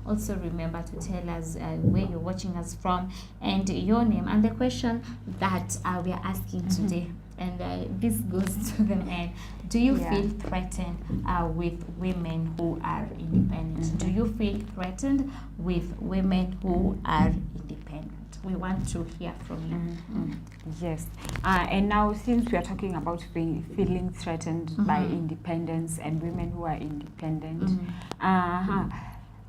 Also, remember to tell us where you're watching us from and your name and the question that we are asking today. And this goes to the men. Do you feel threatened with women who are independent? Do you feel threatened with women who are independent? We want to hear from you. Yes. And now, since we are talking about feeling threatened by independence and women who are independent,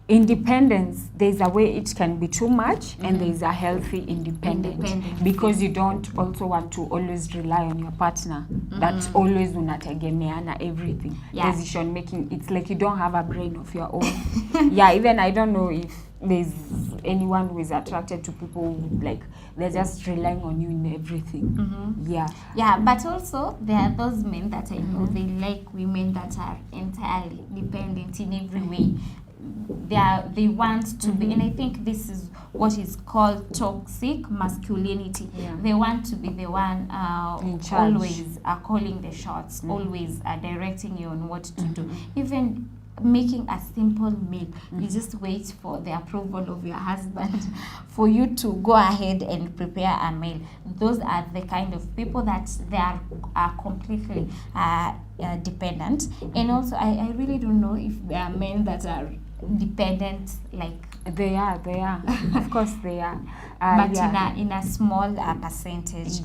independence, there's a way it can be too much, and there's a healthy independence, because you don't also want to always rely on your partner. That's always unategemeana everything. Decision making, it's like you don't have a brain of your own. Even I don't know if there's anyone who is attracted to people who, like, they're just relying on you in everything. But also there are those men that I know, they like women that are entirely dependent in every way. They want to be, and I think this is what is called toxic masculinity. They want to be the one always calling the shots, always directing you on what to do. Even making a simple meal, you just wait for the approval of your husband for you to go ahead and prepare a meal. Those are the kind of people that they are completely dependent. And also, I really don't know if there are men that are dependent, like they are of course they are, but in a small percentage.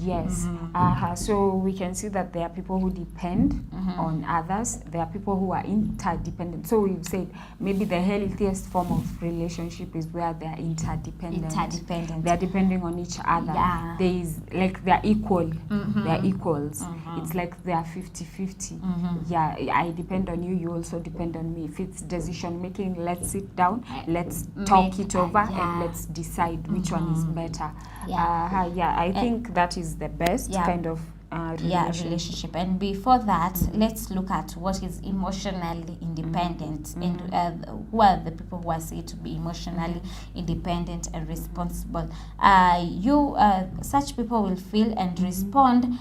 So we can see that there are people who depend on others. There are people who are interdependent. So we've said maybe the healthiest form of relationship is where they are interdependent. They are depending on each other. There is, like, they are equal. They are equals. It's like they are 50-50. I depend on you, you also depend on me. If it's decision making, let's sit down, let's talk it over, and let's decide which one is better. I think that is the best kind of relationship. And before that, let's look at what is emotionally independent, and who are the people who are said to be emotionally independent and responsible. Such people will feel and respond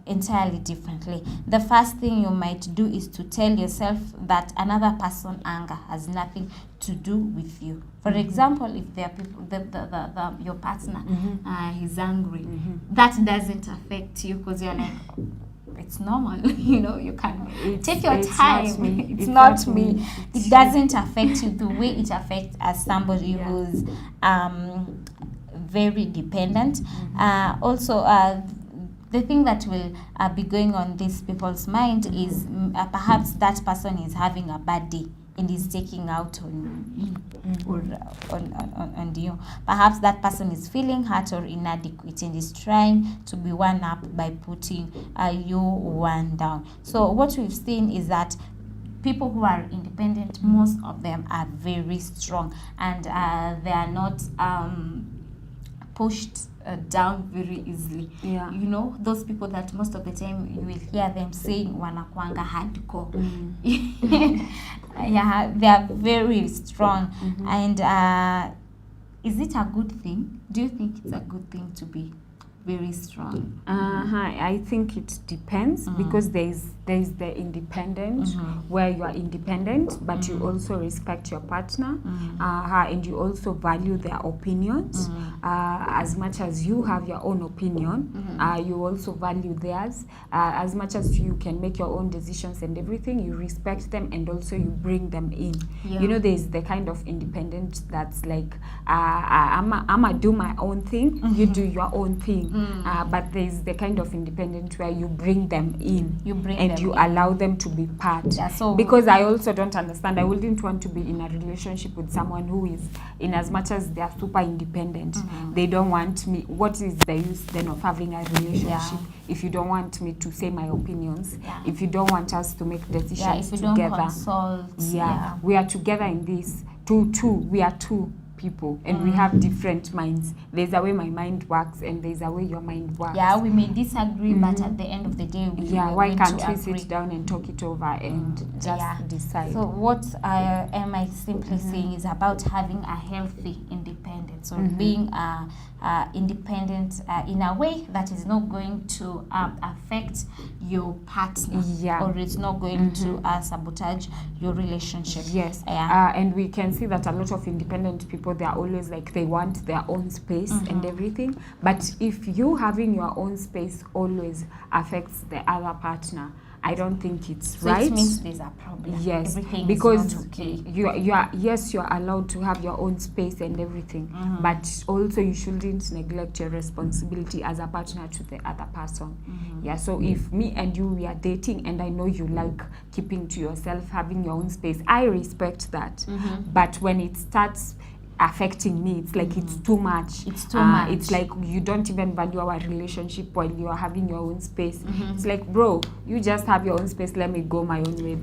entirely differently. The first thing you might do is to tell yourself that another person's anger has nothing to do with you. For example, if there are people, your partner is angry, that doesn't affect you, because you're like, it's normal, you can take your time. It's not me. It doesn't affect you the way it affects as somebody who's very dependent. Also, the thing that will be going on these people's mind is perhaps that person is having a bad day and is taking out on you. Perhaps that person is feeling hurt or inadequate and is trying to be one up by putting you one down. So what we've seen is that people who are independent, most of them are very strong, and they are not pushed down very easily. Those people that most of the time you will hear them saying wanakuanga hardcore. They are very strong. And is it a good thing? Do you think it's a good thing to be very strong? I think it depends, because there's the independent, where you are independent, but you also respect your partner, and you also value their opinions. As much as you have your own opinion, you also value theirs. As much as you can make your own decisions and everything, you respect them, and also you bring them in. There's the kind of independent that's like, I'ma do my own thing, you do your own thing. But there's the kind of independent where you bring them in, and you allow them to be part. Because I also don't understand, I wouldn't want to be in a relationship with someone who is, in as much as they are super independent, they don't want me. What is the use then of having a relationship if you don't want me to say my opinions, if you don't want us to make decisions if you together? don't consult, we are together in this. we are two people and we have different minds. There's a way my mind works and there's a way your mind works. Yeah, we may disagree, but at the end of the day, why can't we sit down and talk it over and just decide? So what am I simply saying is about having a healthy independence, or being independent in a way that is not going to affect your partner, or it's not going to sabotage your relationship. Yes, and we can see that a lot of independent people, they are always like they want their own space and everything. But if you having your own space always affects the other partner, I don't think it's right. It means there's a problem. Yes, everything because is not okay. you're allowed to have your own space and everything, but also you shouldn't neglect your responsibility as a partner to the other person. Yeah, so if me and you, we are dating and I know you like keeping to yourself, having your own space, I respect that. But when it starts affecting me, it's like it's too much. It's too much. It's like you don't even value our relationship while you are having your own space. It's like, bro, you just have your own space, let me go my own way.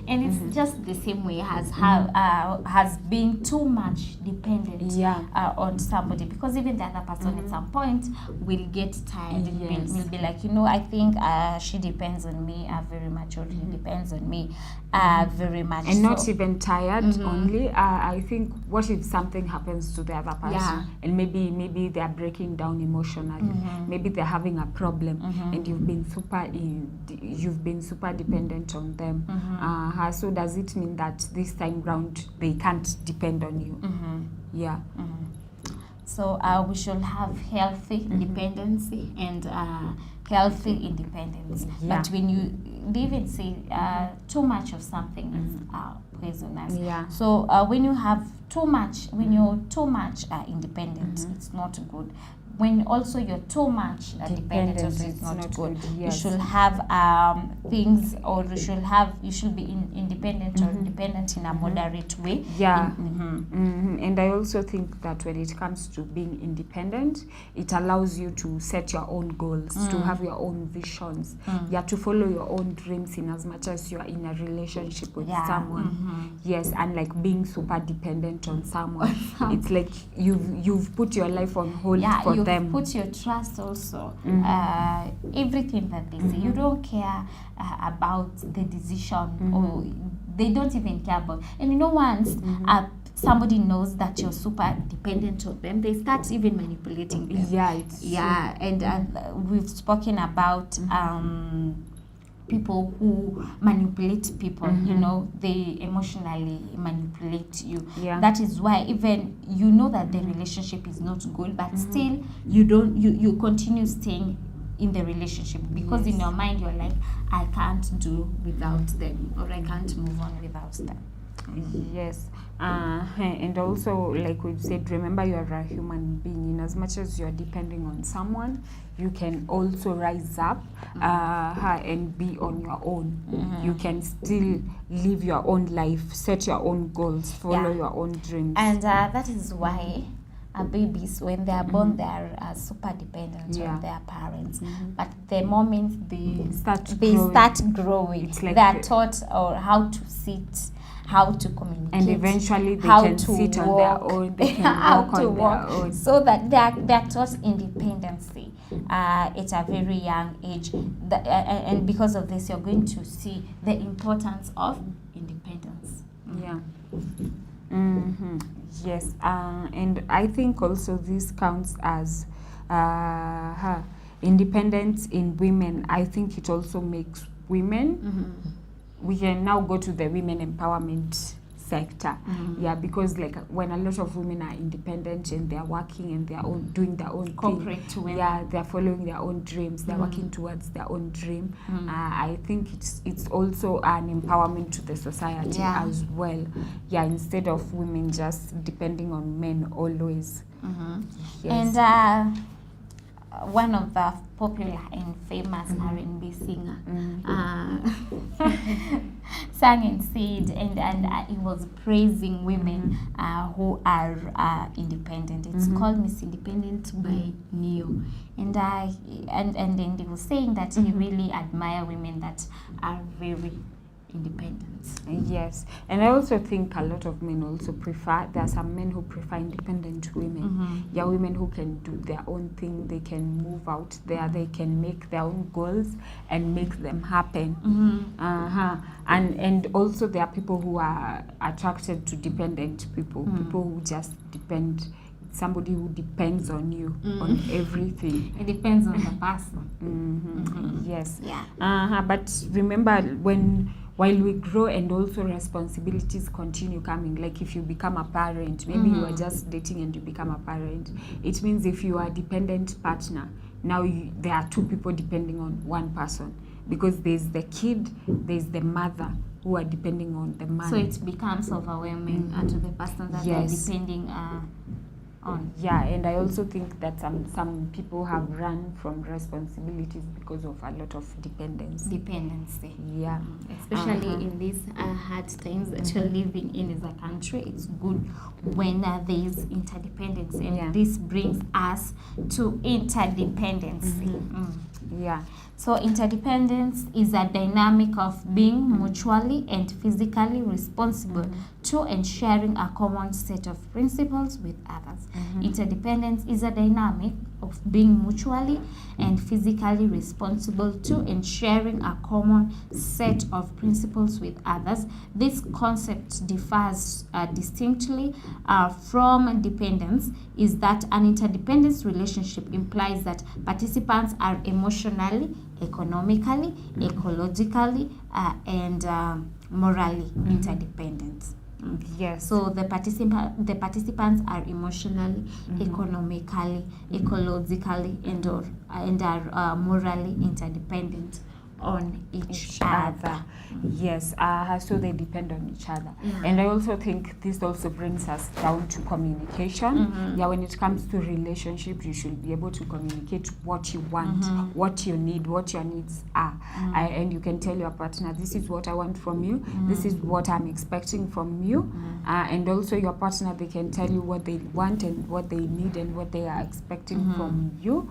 And it's just the same way as has been too much dependent on somebody, because even the other person at some point will get tired. Will be like, I think she depends on me very much, or he depends on me very much. And not even tired only. I think, what if something happens to the other person and maybe they are breaking down emotionally, maybe they're having a problem and you've been super dependent on them. So does it mean that this time round they can't depend on you? So we should have healthy dependency and healthy independence. But when they even say too much of something is poisonous. So when you have too much, you're too much independent, it's not good. When also you're too much dependent, also it's not good. You should have things, or you should be independent or dependent in a moderate way. And I also think that when it comes to being independent, it allows you to set your own goals, to have your own visions, to follow your own dreams, in as much as you are in a relationship with someone. Yes, and like being super dependent on someone. It's like you've put your life on hold for them. Put your trust also. Everything that they say, you don't care about the decision, or they don't even care about. And once somebody knows that you're super dependent on them, they start even manipulating them. And we've spoken about people who manipulate people, they emotionally manipulate you. That is why even that the relationship is not good, but still you continue staying in the relationship, because in your mind you're like, I can't do without them, or I can't move on without them. Yes. And also, like we've said, remember you are a human being. In as much as you're depending on someone, you can also rise up and be on your own. You can still live your own life, set your own goals, follow your own dreams. And that is why babies, when they are born, they are super dependent on their parents. But the moment they start growing, it's like they are taught or how to sit, how to communicate, and eventually they can sit on their own, they can walk on their own. So that they are taught independency at a very young age. And because of this, you're going to see the importance of independence. Yes, and I think also this counts as independence in women. I think it also makes women. We can now go to the women empowerment sector. Because like when a lot of women are independent and they're working and they're doing their own corporate thing, they're following their own dreams, they're working towards their own dream. I think it's also an empowerment to the society as well. Instead of women just depending on men always. And one of the popular and famous R&B singer sang and said, and he was praising women who are independent. It's called Miss Independent by Neo. And then he was saying that he really admire women that are very independence. Yes, and I also think a lot of men also prefer, there are some men who prefer independent women. Yeah, women who can do their own thing, they can move out there, they can make their own goals and make them happen. And also there are people who are attracted to dependent people, people who just depend, somebody who depends on you, on everything. It depends on the person. Yes. Yeah. But remember, while we grow and also responsibilities continue coming, like if you become a parent, maybe you are just dating and you become a parent, it means if you are a dependent partner, now there are two people depending on one person, because there's the kid, there's the mother who are depending on the man. So it becomes overwhelming to the person that they're depending on. Yeah, and I also think that some people have run from responsibilities because of a lot of dependency. Yeah. Especially in these hard times that you're living in as a country, it's good when there is interdependence, and this brings us to interdependence. Yeah. So interdependence is a dynamic of being mutually and physically responsible to and sharing a common set of principles with others. Interdependence is a dynamic of being mutually and physically responsible to and sharing a common set of principles with others. This concept differs distinctly from dependence, is that an interdependence relationship implies that participants are emotionally, economically, ecologically, and morally interdependent. Yes. So the participants are emotionally, economically, ecologically, and are morally interdependent on each other. Yes, so they depend on each other. And I also think this also brings us down to communication. Yeah, when it comes to relationship, you should be able to communicate what you want, what you need, what your needs are. And you can tell your partner, this is what I want from you, this is what I'm expecting from you. And also your partner, they can tell you what they want and what they need and what they are expecting from you,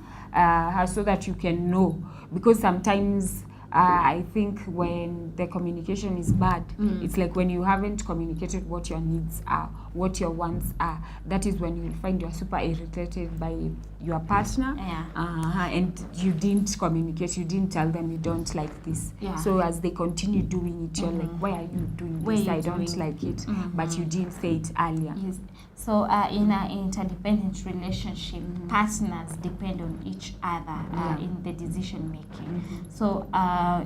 so that you can know. Because sometimes I think when the communication is bad, it's like when you haven't communicated what your needs are, what your wants are, that is when you'll find you're super irritated by your partner, and you didn't communicate, you didn't tell them you don't like this. So as they continue doing it, you're like, why are you doing this? I don't like it. But you didn't say it earlier. Yes. So in an interdependent relationship, partners depend on each other in the decision making. So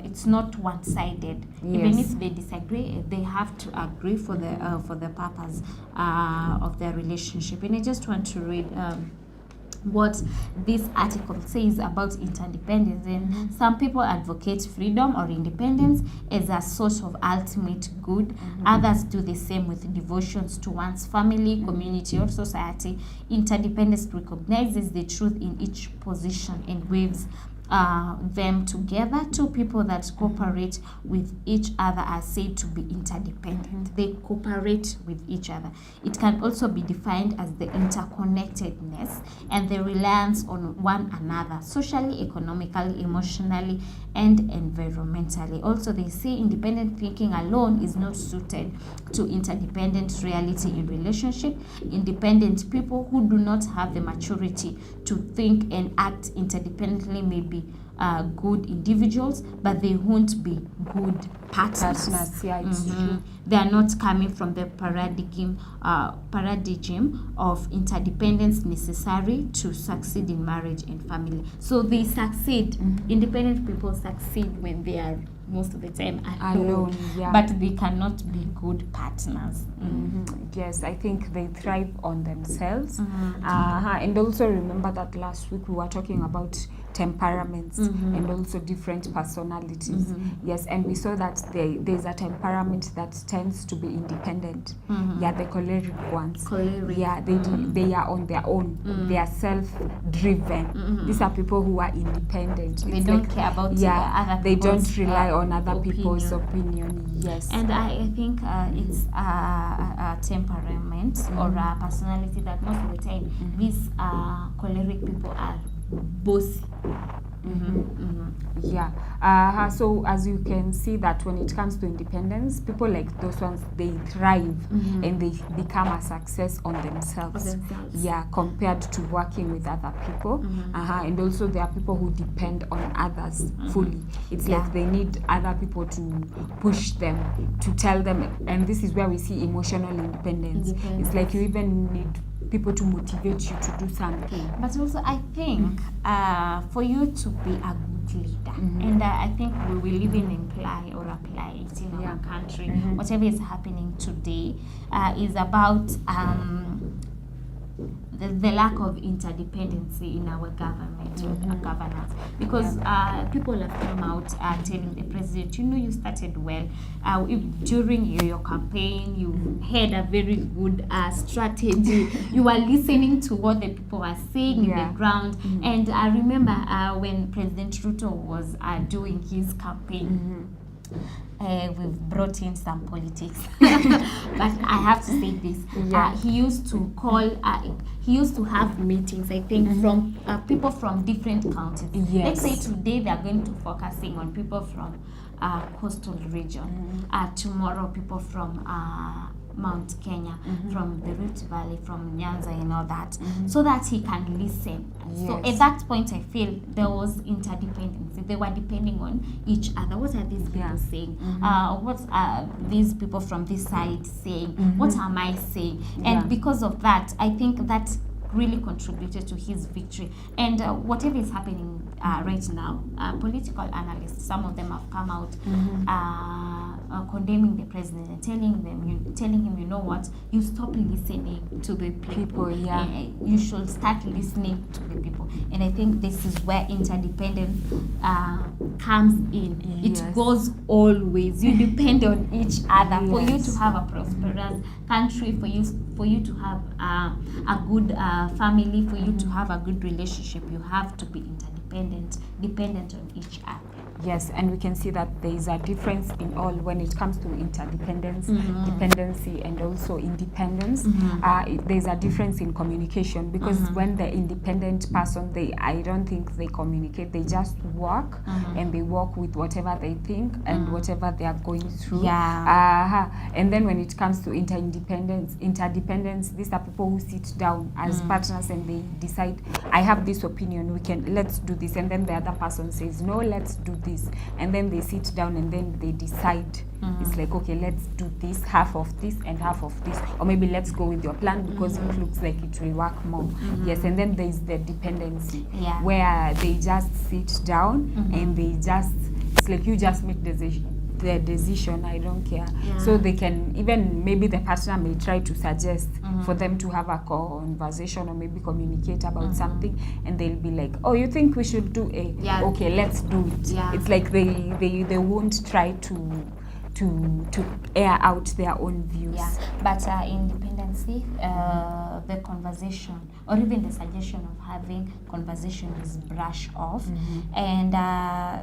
it's not one-sided. Even if they disagree, they have to agree for the purpose of their relationship. And I just want to read what this article says about interdependence. And some people advocate freedom or independence as a source of ultimate good. Others do the same with devotions to one's family, community, or society. Interdependence recognizes the truth in each position and weaves them together. Two people that cooperate with each other are said to be interdependent. They cooperate with each other. It can also be defined as the interconnectedness and the reliance on one another, socially, economically, emotionally, and environmentally. Also, they say independent thinking alone is not suited to interdependent reality in relationship. Independent people who do not have the maturity to think and act interdependently may be good individuals, but they won't be good partners. Yeah, it's true. They are not coming from the paradigm of interdependence necessary to succeed in marriage and family. So they succeed. Independent people succeed when they are most of the time alone, but they cannot be good partners. Yes, I think they thrive on themselves. And also remember that last week we were talking about temperaments and also different personalities. Yes, and we saw that there's a temperament that tends to be independent. Yeah, the choleric ones. Yeah, they are on their own. They are self-driven. These are people who are independent. They don't care about other they people's don't rely on other people's opinion. Yes. And I think it's a temperament or a personality that most of the time these choleric people are bossy. Yeah. So as you can see that when it comes to independence, people like those ones, they thrive and they become a success on themselves. Yeah, compared to working with other people. And also there are people who depend on others fully. It's like they need other people to push them, to tell them, and this is where we see emotional independence. It's like you even need people to motivate you to do something. But also I think for you to be a good leader, and I think we will even apply it in our country, whatever is happening today is about the lack of interdependency in our government or governance, because people have come out telling the president, you know, you started well. During your campaign, you had a very good strategy. You were listening to what the people were saying in the ground. And I remember when President Ruto was doing his campaign, we've brought in some politics, but I have to say this. He used to call, he used to have meetings, I think, from people from different counties. Let's say today they are going to focusing on people from coastal region. Tomorrow people from Mount Kenya, from the Rift Valley, from Nyanza and all that, so that he can listen. So at that point, I feel there was interdependency. They were depending on each other. What are these people saying? What are these people from this side saying? What am I saying? And because of that, I think that really contributed to his victory. And whatever is happening right now, political analysts, some of them have come out condemning the president and telling him, you know what, you stop listening to the people. You should start listening to the people. And I think this is where interdependence comes in. It goes always. You depend on each other for you to have a prosperous country, for you to have a good family, for you to have a good relationship. You have to be dependent on each other. Yes, and we can see that there is a difference in all when it comes to interdependence, dependency, and also independence. There's a difference in communication, because when the independent person, I don't think they communicate. They just work and they work with whatever they think and whatever they are going through. And then when it comes to interdependence, these are people who sit down as partners and they decide, I have this opinion, let's do this, and then the other person says, no, let's do this. And then they sit down and then they decide. It's like, okay, let's do this, half of this and half of this, or maybe let's go with your plan because it looks like it will work more. Yes, and then there's the dependency, where they just sit down and they just, it's like you just make the decision, I don't care. So they can, even maybe the partner may try to suggest for them to have a conversation or maybe communicate about something, and they'll be like, oh, you think we should do A? Okay, let's do it. It's like they won't try to air out their own views. But independency, the conversation or even the suggestion of having conversation is brushed off. And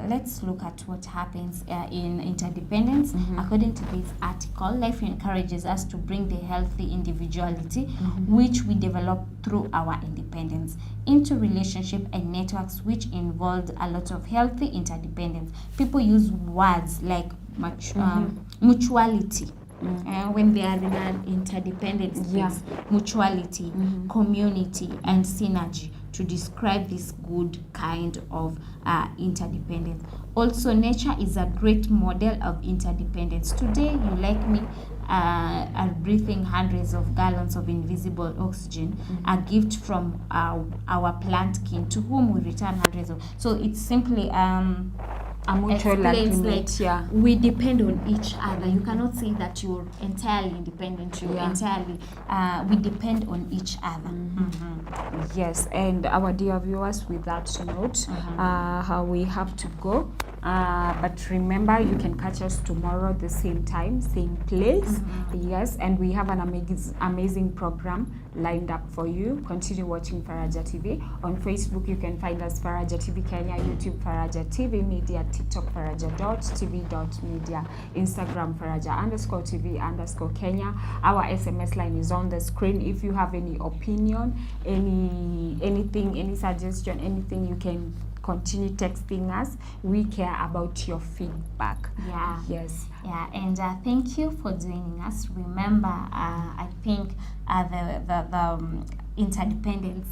let's look at what happens in interdependence. According to this article, life encourages us to bring the healthy individuality which we develop through our independence into relationship and networks which involve a lot of healthy interdependence. People use words like mutuality when they are in an interdependent space, mutuality, community, and synergy to describe this good kind of interdependence. Also, nature is a great model of interdependence. Today, you like me are breathing hundreds of gallons of invisible oxygen, a gift from our plant kin, to whom we return hundreds of. So it's simply a mutual explains like we depend on each other. You cannot say that you're entirely independent. You're entirely we depend on each other. Yes, and our dear viewers, with that note, how we have to go. But remember, you can catch us tomorrow the same time, same place. Yes, and we have an amazing program lined up for you. Continue watching Faraja TV. On Facebook, you can find us Faraja TV Kenya, YouTube Faraja TV Media, TikTok Faraja.tv.media, Instagram Faraja_TV_Kenya. Our SMS line is on the screen. If you have any opinion, anything, any suggestion, anything, you can continue texting us. We care about your feedback. Yeah. Yes. Yeah, and thank you for joining us. Remember, I think the interdependence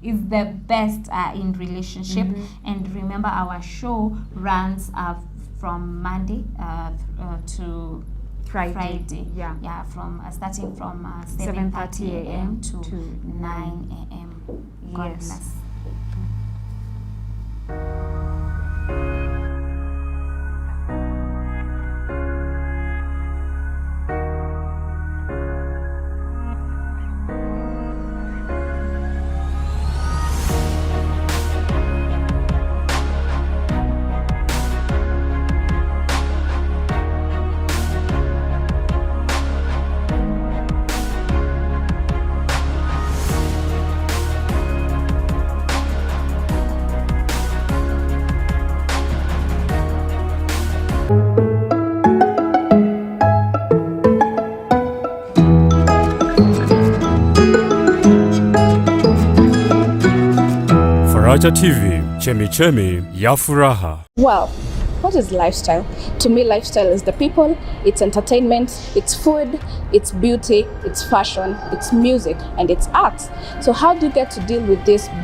is the best in relationship. And remember, our show runs from Monday to Friday. Yeah, from starting from 7:30 a.m. to 9 a.m. God bless. Faraja TV, chemichemi ya furaha. Well, what is lifestyle? To me, lifestyle is the people, it's entertainment, it's food, it's beauty, it's fashion, it's music, and it's art. So how do you get to deal with this big